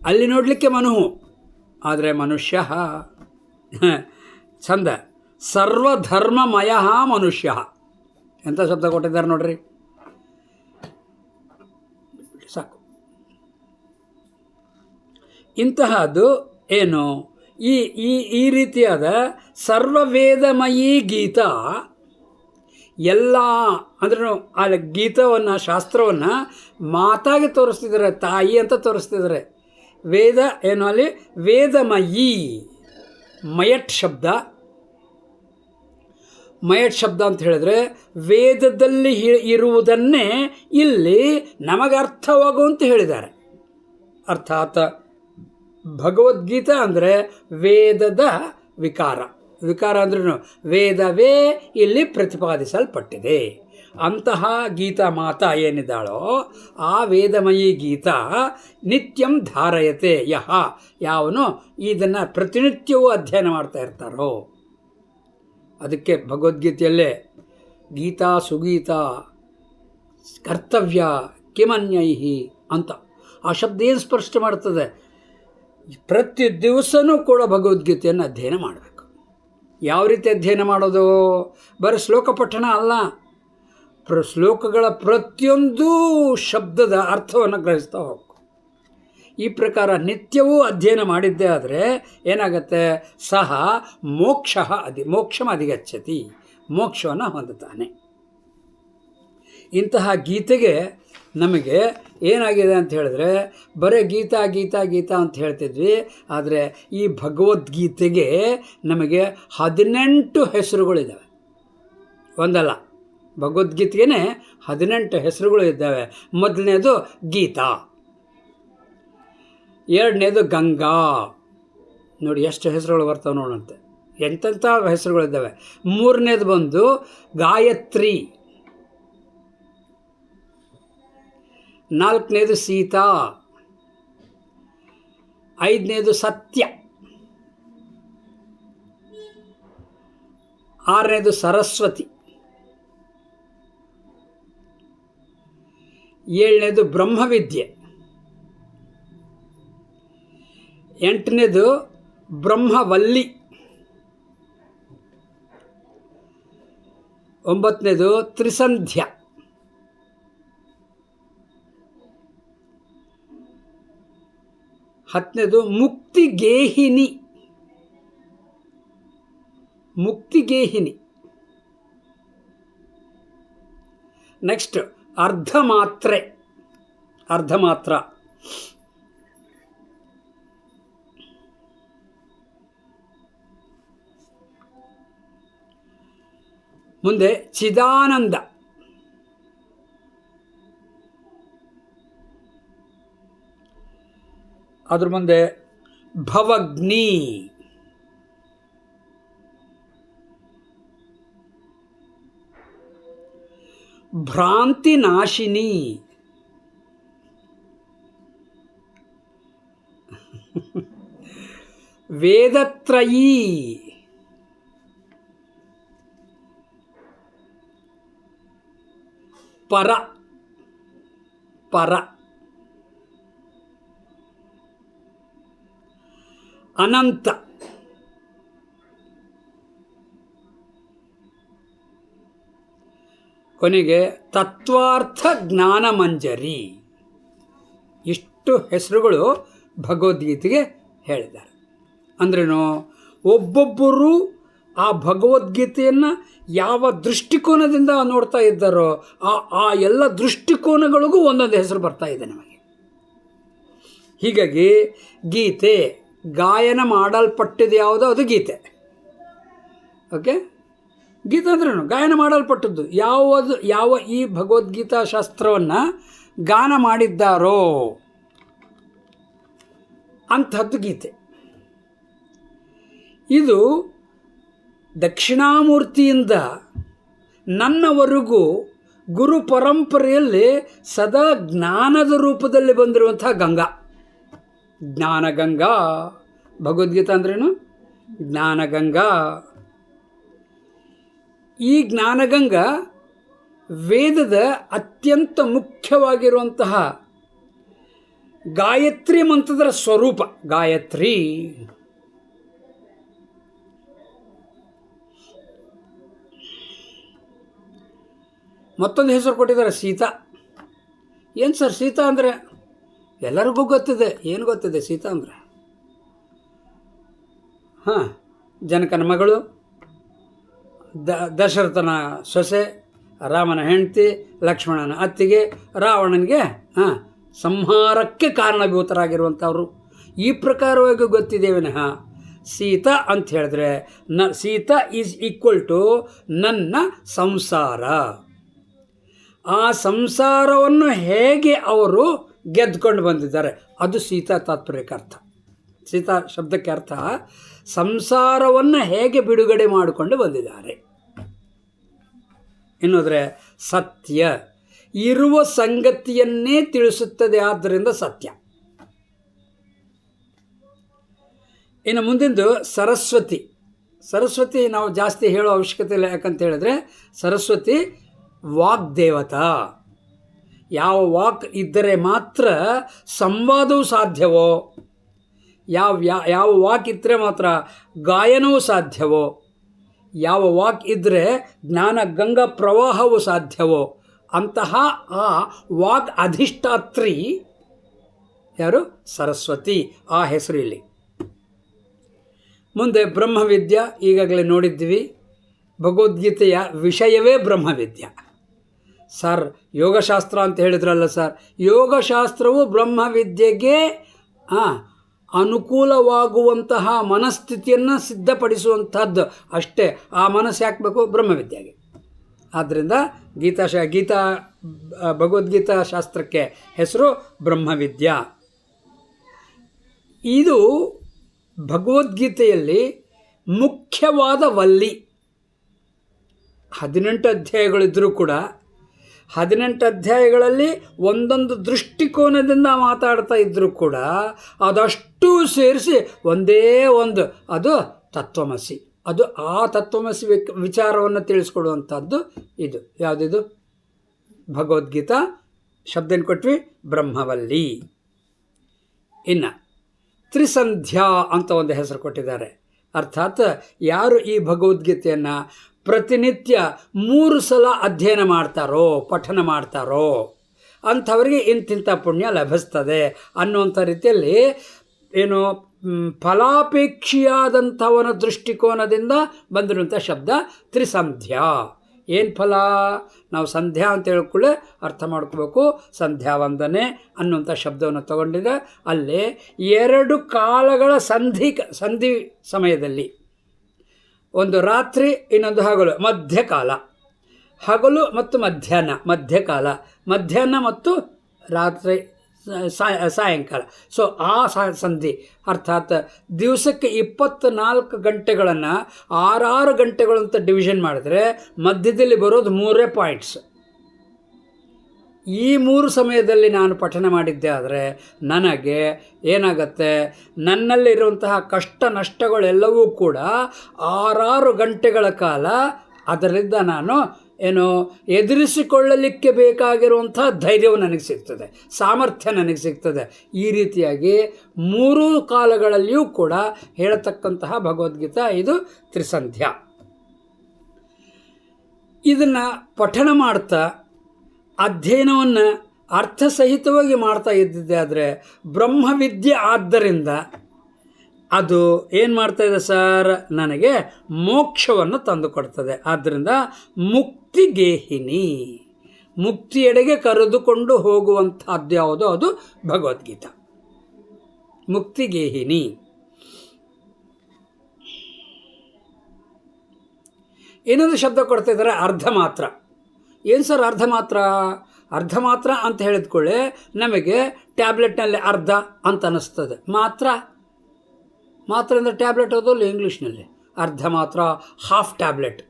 ಅಲ್ಲಿ ನೋಡಲಿಕ್ಕೆ ಮನುಹು, ಆದರೆ ಮನುಷ್ಯ. ಚಂದ. ಸರ್ವಧರ್ಮಮಯ ಮನುಷ್ಯ. ಎಂಥ ಶಬ್ದ ಕೊಟ್ಟಿದ್ದಾರೆ ನೋಡ್ರಿ, ಸಾಕು. ಇಂತಹದ್ದು ಏನು ಈ ಈ ಈ ರೀತಿಯಾದ ಸರ್ವವೇದಮಯೀ ಗೀತಾ ಎಲ್ಲ ಅಂದ್ರೂ ಆ ಗೀತವನ್ನು, ಶಾಸ್ತ್ರವನ್ನು ಮಾತಾಗಿ ತೋರಿಸ್ತಿದ್ದಾರೆ, ತಾಯಿ ಅಂತ ತೋರಿಸ್ತಿದ್ದಾರೆ. ವೇದ ಏನು ಅಲ್ಲಿ ವೇದಮಯೀ. ಮಯಟ್ ಶಬ್ದ, ಮಯಟ್ ಶಬ್ದ ಅಂತ ಹೇಳಿದ್ರೆ ವೇದದಲ್ಲಿ ಇರುವುದನ್ನೇ ಇಲ್ಲಿ ನಮಗೆ ಅರ್ಥವಾಗುವಂತ ಹೇಳಿದ್ದಾರೆ. ಅರ್ಥಾತ್ ಭಗವದ್ಗೀತಾ ಅಂದರೆ ವೇದದ ವಿಕಾರ. ವಿಕಾರ ಅಂದ್ರೂ ವೇದವೇ ಇಲ್ಲಿ ಪ್ರತಿಪಾದಿಸಲ್ಪಟ್ಟಿದೆ. ಅಂತಹ ಗೀತಾ ಮಾತಾ ಏನಿದ್ದಾಳೋ ಆ ವೇದಮಯೀ ಗೀತಾ ನಿತ್ಯಂ ಧಾರಯತೆ ಯಹ, ಯಾವನು ಇದನ್ನು ಪ್ರತಿನಿತ್ಯವೂ ಅಧ್ಯಯನ ಮಾಡ್ತಾ ಇರ್ತಾರೋ. ಅದಕ್ಕೆ ಭಗವದ್ಗೀತೆಯಲ್ಲೇ ಗೀತಾ ಸುಗೀತಾ ಕರ್ತವ್ಯ ಕಿಮನ್ಯೈಹಿ ಅಂತ ಆ ಶಬ್ದ ಏನು ಸ್ಪಷ್ಟ ಮಾಡ್ತದೆ? ಪ್ರತಿ ದಿವಸನೂ ಕೂಡ ಭಗವದ್ಗೀತೆಯನ್ನು ಅಧ್ಯಯನ ಮಾಡಬೇಕು. ಯಾವ ರೀತಿ ಅಧ್ಯಯನ ಮಾಡೋದು? ಬರೀ ಶ್ಲೋಕ ಪಠಣ ಅಲ್ಲ, ಶ್ಲೋಕಗಳ ಪ್ರತಿಯೊಂದು ಶಬ್ದದ ಅರ್ಥವನ್ನು ಗ್ರಹಿಸ್ತಾ ಹೋಗು. ಈ ಪ್ರಕಾರ ನಿತ್ಯವೂ ಅಧ್ಯಯನ ಮಾಡಿದ್ದೇ ಆದರೆ ಏನಾಗುತ್ತೆ? ಸಹ ಮೋಕ್ಷಂ ಅಧಿಗಚ್ಚತಿ, ಮೋಕ್ಷವನ್ನು ಹೊಂದುತ್ತಾನೆ. ಇಂತಹ ಗೀತೆಗೆ ನಮಗೆ ಏನಾಗಿದೆ ಅಂತ ಹೇಳಿದ್ರೆ ಬರೀ ಗೀತಾ ಗೀತಾ ಗೀತಾ ಅಂತ ಹೇಳ್ತಿದ್ವಿ. ಆದರೆ ಈ ಭಗವದ್ಗೀತೆಗೆ ನಮಗೆ 18 ಹೆಸರುಗಳಿದ್ದಾವೆ. ಒಂದಲ್ಲ, ಭಗವದ್ಗೀತೆಗೆ 18 ಹೆಸರುಗಳು ಇದ್ದಾವೆ. ಮೊದಲನೇದು ಗೀತಾ, ಎರಡನೇದು ಗಂಗಾ. ನೋಡಿ ಎಷ್ಟು ಹೆಸರುಗಳು ಬರ್ತಾವೆ ನೋಡಂತೆ, ಎಂತೆಂಥ ಹೆಸರುಗಳಿದ್ದಾವೆ. ಮೂರನೇದು ಬಂದು ಗಾಯತ್ರಿ, ನಾಲ್ಕನೇದು ಸೀತಾ, ಐದನೇದು ಸತ್ಯ, ಆರನೇದು ಸರಸ್ವತಿ, ಏಳನೇದು ಬ್ರಹ್ಮವಿದ್ಯೆ, ಎಂಟನೇದು ಬ್ರಹ್ಮವಲ್ಲಿ, ಒಂಬತ್ತನೇದು ತ್ರಿಸಂಧ್ಯ, ಹತ್ತನೇದು ಮುಕ್ತಿಗೇಹಿನಿ. ನೆಕ್ಸ್ಟ್ ಅರ್ಧಮಾತ್ರ. ಮುಂದೆ ಚಿದಾನಂದ, ಅದ್ರ ಮುಂದೆ ಭವಗ್ನಿ, ಭ್ರಾಂತಿನಾಶಿನಿ, ವೇದತ್ರಯೀ, ಪರ ಅನಂತ, ಕೊನೆಗೆ ತತ್ವಾರ್ಥ ಜ್ಞಾನಮಂಜರಿ. ಇಷ್ಟು ಹೆಸರುಗಳು ಭಗವದ್ಗೀತೆಗೆ ಹೇಳಿದ್ದಾರೆ. ಅಂದ್ರೇನು? ಒಬ್ಬೊಬ್ಬರು ಆ ಭಗವದ್ಗೀತೆಯನ್ನು ಯಾವ ದೃಷ್ಟಿಕೋನದಿಂದ ನೋಡ್ತಾ ಇದ್ದಾರೋ ಆ ಎಲ್ಲ ದೃಷ್ಟಿಕೋನಗಳಿಗೂ ಒಂದೊಂದು ಹೆಸರು ಬರ್ತಾ ಇದೆ ನಮಗೆ. ಹೀಗಾಗಿ ಗೀತೆ ಗಾಯನ ಮಾಡಲ್ಪಟ್ಟಿದ್ದು ಯಾವುದೋ ಅದು ಗೀತೆ. ಓಕೆ, ಗೀತೆ ಅಂದ್ರೇನು? ಗಾಯನ ಮಾಡಲ್ಪಟ್ಟದ್ದು. ಯಾವ ಈ ಭಗವದ್ಗೀತಾ ಶಾಸ್ತ್ರವನ್ನು ಗಾನ ಮಾಡಿದ್ದಾರೋ ಅಂಥದ್ದು ಗೀತೆ. ಇದು ದಕ್ಷಿಣಾಮೂರ್ತಿಯಿಂದ ನನ್ನವರೆಗೂ ಗುರು ಪರಂಪರೆಯಲ್ಲಿ ಸದಾ ಜ್ಞಾನದ ರೂಪದಲ್ಲಿ ಬಂದಿರುವಂಥ ಗಂಗಾ, ಜ್ಞಾನಗಂಗಾ. ಭಗವದ್ಗೀತಾ ಅಂದ್ರೇನು? ಜ್ಞಾನಗಂಗಾ. ಈ ಜ್ಞಾನಗಂಗಾ ವೇದದ ಅತ್ಯಂತ ಮುಖ್ಯವಾಗಿರುವಂತಹ ಗಾಯತ್ರಿ ಮಂತ್ರದ ಸ್ವರೂಪ. ಗಾಯತ್ರಿ ಮತ್ತೊಂದು ಹೆಸರು ಕೊಟ್ಟಿದ್ದಾರೆ, ಸೀತಾ. ಏನು ಸರ್ ಸೀತಾ ಅಂದರೆ? ಎಲ್ಲರಿಗೂ ಗೊತ್ತಿದೆ. ಏನು ಗೊತ್ತಿದೆ ಸೀತಾ ಅಂದರೆ? ಹಾಂ, ಜನಕನ ಮಗಳು, ದಶರಥನ ಸೊಸೆ, ರಾಮನ ಹೆಂಡತಿ, ಲಕ್ಷ್ಮಣನ ಅತ್ತಿಗೆ, ರಾವಣನಿಗೆ ಸಂಹಾರಕ್ಕೆ ಕಾರಣಭೂತರಾಗಿರುವಂಥವ್ರು. ಈ ಪ್ರಕಾರವಾಗಿ ಗೊತ್ತಿದೆ ವಿನಃ ಸೀತಾ ಅಂತ ಹೇಳಿದ್ರೆ ಸೀತಾ ಈಸ್ ಈಕ್ವಲ್ ಟು ನನ್ನ ಸಂಸಾರ. ಆ ಸಂಸಾರವನ್ನು ಹೇಗೆ ಅವರು ಗೆದ್ದುಕೊಂಡು ಬಂದಿದ್ದಾರೆ ಅದು ಸೀತಾ ತಾತ್ಪರ್ಯಕ್ಕೆ ಅರ್ಥ. ಸೀತಾ ಶಬ್ದಕ್ಕೆ ಅರ್ಥ ಸಂಸಾರವನ್ನು ಹೇಗೆ ಬಿಡುಗಡೆ ಮಾಡಿಕೊಂಡು ಬಂದಿದ್ದಾರೆ ಎನ್ನುವುದರೆ ಸತ್ಯ ಇರುವ ಸಂಗತಿಯನ್ನೇ ತಿಳಿಸುತ್ತದೆ. ಆದ್ದರಿಂದ ಸತ್ಯ. ಇನ್ನು ಮುಂದಿಂದು ಸರಸ್ವತಿ. ಸರಸ್ವತಿ ನಾವು ಜಾಸ್ತಿ ಹೇಳೋ ಅವಶ್ಯಕತೆ ಇಲ್ಲ. ಯಾಕಂತ ಹೇಳಿದ್ರೆ ಸರಸ್ವತಿ ವಾಗ್ದೇವತಾ. ಯಾವ ವಾಕ್ ಇದ್ದರೆ ಮಾತ್ರ ಸಂವಾದವೂ ಸಾಧ್ಯವೋ, ಯಾವ ವಾಕ್ ಇದ್ದರೆ ಮಾತ್ರ ಗಾಯನವೂ ಸಾಧ್ಯವೋ, ಯಾವ ವಾಕ್ ಇದ್ದರೆ ಜ್ಞಾನ ಗಂಗಾ ಪ್ರವಾಹವೂ ಸಾಧ್ಯವೋ ಅಂತಹ ಆ ವಾಕ್ ಅಧಿಷ್ಠಾತ್ರಿ ಯಾರು? ಸರಸ್ವತಿ. ಆ ಹೆಸರು ಇಲ್ಲಿ. ಮುಂದೆ ಬ್ರಹ್ಮವಿದ್ಯಾ ಈಗಾಗಲೇ ನೋಡಿದ್ವಿ. ಭಗವದ್ಗೀತೆಯ ವಿಷಯವೇ ಬ್ರಹ್ಮವಿದ್ಯಾ. ಸರ್ ಯೋಗಶಾಸ್ತ್ರ ಅಂತ ಹೇಳಿದ್ರಲ್ಲ ಸರ್, ಯೋಗಶಾಸ್ತ್ರವು ಬ್ರಹ್ಮವಿದ್ಯೆಗೆ ಅನುಕೂಲವಾಗುವಂತಹ ಮನಸ್ಥಿತಿಯನ್ನು ಸಿದ್ಧಪಡಿಸುವಂಥದ್ದು ಅಷ್ಟೇ. ಆ ಮನಸ್ಸು ಯಾಕೆ ಬೇಕು? ಬ್ರಹ್ಮವಿದ್ಯೆಗೆ. ಆದ್ದರಿಂದ ಗೀತಾ ಭಗವದ್ಗೀತಾ ಶಾಸ್ತ್ರಕ್ಕೆ ಹೆಸರು ಬ್ರಹ್ಮವಿದ್ಯಾ. ಇದು ಭಗವದ್ಗೀತೆಯಲ್ಲಿ ಮುಖ್ಯವಾದ ವಲ್ಲಿ. 18 ಅಧ್ಯಾಯಗಳಿದ್ದರೂ ಕೂಡ 18 ಅಧ್ಯಾಯಗಳಲ್ಲಿ ಒಂದೊಂದು ದೃಷ್ಟಿಕೋನದಿಂದ ಮಾತಾಡ್ತಾ ಇದ್ದರೂ ಕೂಡ ಅದಷ್ಟು ಸೇರಿಸಿ ಒಂದೇ ಒಂದು, ಅದು ತತ್ವಮಸಿ. ಅದು ಆ ತತ್ವಮಸಿ ವಿಚಾರವನ್ನು ತಿಳಿಸ್ಕೊಡುವಂಥದ್ದು ಇದು. ಯಾವುದಿದು? ಭಗವದ್ಗೀತಾ. ಶಬ್ದ ಏನು ಕೊಟ್ವಿ? ಬ್ರಹ್ಮವಲ್ಲಿ. ಇನ್ನು ತ್ರಿಸಂಧ್ಯಾ ಅಂತ ಒಂದು ಹೆಸರು ಕೊಟ್ಟಿದ್ದಾರೆ. ಅರ್ಥಾತ್ ಯಾರು ಈ ಭಗವದ್ಗೀತೆಯನ್ನು ಪ್ರತಿನಿತ್ಯ 3 ಸಲ ಅಧ್ಯಯನ ಮಾಡ್ತಾರೋ, ಪಠನ ಮಾಡ್ತಾರೋ ಅಂಥವರಿಗೆ ಇಂತಿಂಥ ಪುಣ್ಯ ಲಭಿಸ್ತದೆ ಅನ್ನುವಂಥ ರೀತಿಯಲ್ಲಿ ಏನು ಫಲಾಪೇಕ್ಷಿಯಾದಂಥವನ ದೃಷ್ಟಿಕೋನದಿಂದ ಬಂದಿರುವಂಥ ಶಬ್ದ ತ್ರಿಸಂಧ್ಯಾ. ಏನು ಫಲ? ನಾವು ಸಂಧ್ಯಾ ಅಂತ ಹೇಳ್ಕೊಳ್ಳೆ ಅರ್ಥ ಮಾಡ್ಕೋಬೇಕು. ಸಂಧ್ಯಾ ವಂದನೆ ಅನ್ನುವಂಥ ಶಬ್ದವನ್ನು ತಗೊಂಡಿದೆ. ಅಲ್ಲಿ 2 ಕಾಲಗಳ ಸಂಧಿ ಸಮಯದಲ್ಲಿ, ಒಂದು ರಾತ್ರಿ ಇನ್ನೊಂದು ಹಗಲು, ಮಧ್ಯಕಾಲ. ಹಗಲು ಮತ್ತು ಮಧ್ಯಾಹ್ನ ಮಧ್ಯಕಾಲ, ಮಧ್ಯಾಹ್ನ ಮತ್ತು ರಾತ್ರಿ ಸಾಯಂಕಾಲ. ಸೊ ಆ ಸಂಧಿ ಅರ್ಥಾತ್ ದಿವಸಕ್ಕೆ 24 ಗಂಟೆಗಳನ್ನು 6 ಗಂಟೆಗಳಂತ ಡಿವಿಷನ್ ಮಾಡಿದ್ರೆ ಮಧ್ಯದಲ್ಲಿ ಬರೋದು 3 ಪಾಯಿಂಟ್ಸ್. ಈ 3 ಸಮಯದಲ್ಲಿ ನಾನು ಪಠನ ಮಾಡಿದ್ದೆ ಆದರೆ ನನಗೆ ಏನಾಗತ್ತೆ? ನನ್ನಲ್ಲಿರುವಂತಹ ಕಷ್ಟ ನಷ್ಟಗಳೆಲ್ಲವೂ ಕೂಡ 6 ಗಂಟೆಗಳ ಕಾಲ ಅದರಿಂದ ನಾನು ಎದುರಿಸಿಕೊಳ್ಳಲಿಕ್ಕೆ ಬೇಕಾಗಿರುವಂಥ ಧೈರ್ಯವು ನನಗೆ ಸಿಗ್ತದೆ, ಸಾಮರ್ಥ್ಯ ನನಗೆ ಸಿಗ್ತದೆ. ಈ ರೀತಿಯಾಗಿ 3 ಕಾಲಗಳಲ್ಲಿಯೂ ಕೂಡ ಹೇಳತಕ್ಕಂತಹ ಭಗವದ್ಗೀತಾ ಇದು ತ್ರಿಸಂಧ್ಯಾ. ಇದನ್ನು ಪಠನ ಮಾಡ್ತಾ ಅಧ್ಯಯನವನ್ನು ಅರ್ಥಸಹಿತವಾಗಿ ಮಾಡ್ತಾ ಇದ್ದಿದ್ದೆ ಆದರೆ ಬ್ರಹ್ಮವಿದ್ಯೆ ಆದ್ದರಿಂದ ಅದು ಏನು ಮಾಡ್ತಾಯಿದೆ ಸರ್? ನನಗೆ ಮೋಕ್ಷವನ್ನು ತಂದುಕೊಡ್ತದೆ. ಆದ್ದರಿಂದ ಮುಕ್ತಿಗೇಹಿನಿ, ಮುಕ್ತಿಯೆಡೆಗೆ ಕರೆದುಕೊಂಡು ಹೋಗುವಂಥದ್ದು ಯಾವುದೋ ಅದು ಭಗವದ್ಗೀತಾ. ಮುಕ್ತಿಗೇಹಿನಿ. ಇನ್ನೊಂದು ಶಬ್ದ ಕೊಡ್ತಾಯಿದ್ದಾರೆ, ಅರ್ಧ ಮಾತ್ರ. ಏನು ಸರ್ ಅರ್ಧ ಮಾತ್ರ? ಅರ್ಧ ಮಾತ್ರ ಅಂತ ಹೇಳಿದ್ಕೊಳ್ಳೆ ನಮಗೆ ಟ್ಯಾಬ್ಲೆಟ್ನಲ್ಲಿ ಅರ್ಧ ಅಂತ ಅನ್ನಿಸ್ತದೆ. ಮಾತ್ರ ಅಂದರೆ ಟ್ಯಾಬ್ಲೆಟ್ ಓದೋಲ್ಲ ಇಂಗ್ಲೀಷ್ನಲ್ಲಿ. ಅರ್ಧ ಮಾತ್ರ, ಹಾಫ್ ಟ್ಯಾಬ್ಲೆಟ್.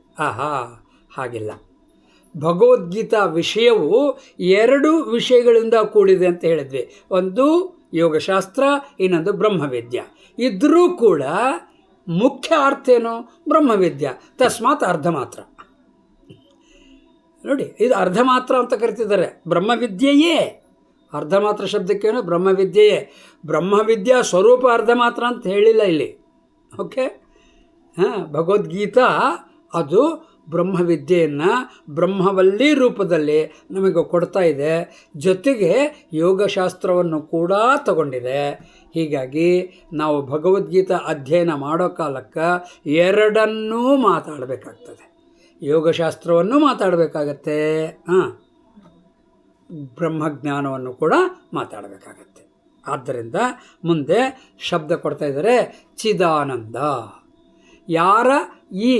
ಹಾಗಿಲ್ಲ. ಭಗವದ್ಗೀತಾ ವಿಷಯವು 2 ವಿಷಯಗಳಿಂದ ಕೂಡಿದೆ ಅಂತ ಹೇಳಿದ್ವಿ. ಒಂದು ಯೋಗಶಾಸ್ತ್ರ, ಇನ್ನೊಂದು ಬ್ರಹ್ಮವಿದ್ಯೆ. ಇದ್ದರೂ ಕೂಡ ಮುಖ್ಯ ಅರ್ಥ ಏನು? ಬ್ರಹ್ಮವಿದ್ಯೆ. ತಸ್ಮಾತ್ ಅರ್ಧ ಮಾತ್ರ. ನೋಡಿ, ಇದು ಅರ್ಧ ಮಾತ್ರ ಅಂತ ಕರಿತಿದ್ದಾರೆ. ಬ್ರಹ್ಮವಿದ್ಯೆಯೇ ಅರ್ಧ ಮಾತ್ರ ಶಬ್ದಕ್ಕೇನು? ಬ್ರಹ್ಮವಿದ್ಯೆಯೇ. ಬ್ರಹ್ಮವಿದ್ಯಾ ಸ್ವರೂಪ ಅರ್ಧ ಮಾತ್ರ ಅಂತ ಹೇಳಿಲ್ಲ ಇಲ್ಲಿ. ಓಕೆ, ಭಗವದ್ಗೀತಾ ಅದು ಬ್ರಹ್ಮವಿದ್ಯೆಯನ್ನು ಬ್ರಹ್ಮವಲ್ಲಿ ರೂಪದಲ್ಲಿ ನಮಗೆ ಕೊಡ್ತಾ ಇದೆ. ಜೊತೆಗೆ ಯೋಗಶಾಸ್ತ್ರವನ್ನು ಕೂಡ ತಗೊಂಡಿದೆ. ಹೀಗಾಗಿ ನಾವು ಭಗವದ್ಗೀತಾ ಅಧ್ಯಯನ ಮಾಡೋ ಕಾಲಕ್ಕೆ 2 ಮಾತಾಡಬೇಕಾಗ್ತದೆ. ಯೋಗಶಾಸ್ತ್ರವನ್ನು ಮಾತಾಡಬೇಕಾಗತ್ತೆ, ಬ್ರಹ್ಮಜ್ಞಾನವನ್ನು ಕೂಡ ಮಾತಾಡಬೇಕಾಗತ್ತೆ. ಆದ್ದರಿಂದ ಮುಂದೆ ಶಬ್ದ ಕೊಡ್ತಾ ಇದ್ದಾರೆ, ಚಿದಾನಂದ. ಯಾರ ಈ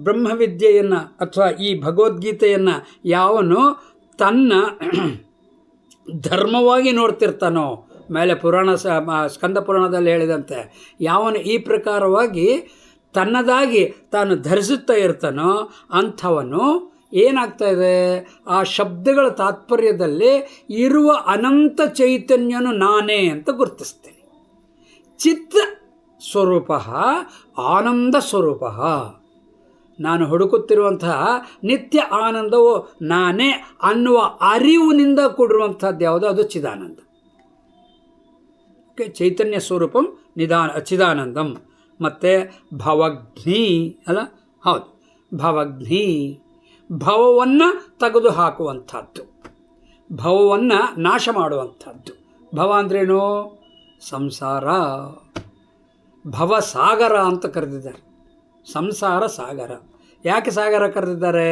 ಬ್ರಹ್ಮವಿದ್ಯೆಯನ್ನು ಅಥವಾ ಈ ಭಗವದ್ಗೀತೆಯನ್ನು ಯಾವನು ತನ್ನ ಧರ್ಮವಾಗಿ ನೋಡ್ತಿರ್ತಾನೋ, ಮೇಲೆ ಸ್ಕಂದ ಪುರಾಣದಲ್ಲಿ ಹೇಳಿದಂತೆ ಯಾವನು ಈ ಪ್ರಕಾರವಾಗಿ ತನ್ನದಾಗಿ ತಾನು ಧರಿಸುತ್ತಾ ಇರ್ತಾನೋ ಅಂಥವನು ಏನಾಗ್ತಾ ಇದೆ, ಆ ಶಬ್ದಗಳ ತಾತ್ಪರ್ಯದಲ್ಲಿ ಇರುವ ಅನಂತ ಚೈತನ್ಯನು ನಾನೇ ಅಂತ ಗುರುತಿಸ್ತೇನೆ. ಚಿತ್ತ ಸ್ವರೂಪ ಆನಂದ ಸ್ವರೂಪ. ನಾನು ಹುಡುಕುತ್ತಿರುವಂತಹ ನಿತ್ಯ ಆನಂದವು ನಾನೇ ಅನ್ನುವ ಅರಿವಿನಿಂದ ಕೂಡಿರುವಂಥದ್ದು ಯಾವುದೋ ಅದು ಚಿದಾನಂದ. ಓಕೆ, ಚೈತನ್ಯ ಸ್ವರೂಪಂ ಚಿದಾನಂದಂ. ಮತ್ತು ಭವಗ್ನಿ ಅಲ್ಲ, ಹೌದು, ಭವಗ್ನಿ ಭವವನ್ನು ತೆಗೆದು ಹಾಕುವಂಥದ್ದು, ಭವವನ್ನು ನಾಶ ಮಾಡುವಂಥದ್ದು. ಭವ ಅಂದ್ರೇನು? ಸಂಸಾರ. ಭವಸಾಗರ ಅಂತ ಕರೆದಿದ್ದಾರೆ. ಸಂಸಾರ ಸಾಗರ. ಯಾಕೆ ಸಾಗರ ಕರೆದಿದ್ದಾರೆ?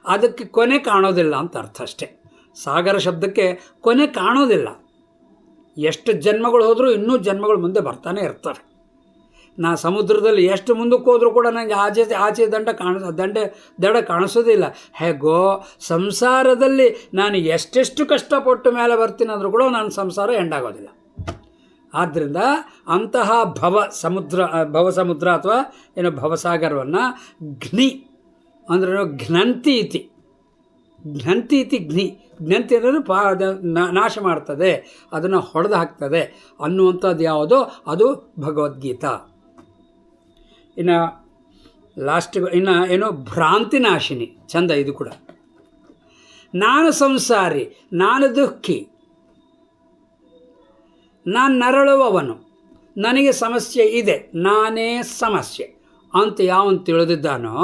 ಅದಕ್ಕೆ ಕೊನೆ ಕಾಣೋದಿಲ್ಲ ಅಂತ ಅರ್ಥ ಅಷ್ಟೆ. ಸಾಗರ ಶಬ್ದಕ್ಕೆ ಕೊನೆ ಕಾಣೋದಿಲ್ಲ. ಎಷ್ಟು ಜನ್ಮಗಳು ಹೋದರೂ ಇನ್ನೂ ಜನ್ಮಗಳು ಮುಂದೆ ಬರ್ತಾನೆ ಇರ್ತಾರೆ. ನಾ ಸಮುದ್ರದಲ್ಲಿ ಎಷ್ಟು ಮುಂದಕ್ಕೆ ಹೋದರೂ ಕೂಡ ನನಗೆ ಆಚೆ ದಡ ಕಾಣಿಸೋದಿಲ್ಲ. ಹೇಗೋ ಸಂಸಾರದಲ್ಲಿ ನಾನು ಎಷ್ಟೆಷ್ಟು ಕಷ್ಟಪಟ್ಟು ಮೇಲೆ ಬರ್ತೀನಿ ಅಂದರೂ ಕೂಡ ನನ್ನ ಸಂಸಾರ ಎಂಡಾಗೋದಿಲ್ಲ. ಆದ್ದರಿಂದ ಅಂತಹ ಭವ ಸಮುದ್ರ ಅಥವಾ ಏನೋ ಭವಸಾಗರವನ್ನು ಘ್ನಿ ಅಂದ್ರೆ ಘ್ನಂತಿ ಇತಿ ಘ್ನಿ ಅಂದರೆ ನಾಶ ಮಾಡ್ತದೆ, ಅದನ್ನು ಹೊಡೆದು ಹಾಕ್ತದೆ ಅನ್ನುವಂಥದ್ದು ಯಾವುದೋ ಅದು ಭಗವದ್ಗೀತಾ. ಇನ್ನು ಏನೋ ಭ್ರಾಂತಿನಾಶಿನಿ. ಚಂದ ಇದು ಕೂಡ. ನಾನು ಸಂಸಾರಿ, ನಾನು ದುಃಖಿ, ನಾನು ನರಳುವವನು, ನನಗೆ ಸಮಸ್ಯೆ ಇದೆ, ನಾನೇ ಸಮಸ್ಯೆ ಅಂತ ಯಾವನು ತಿಳಿದಿದ್ದಾನೋ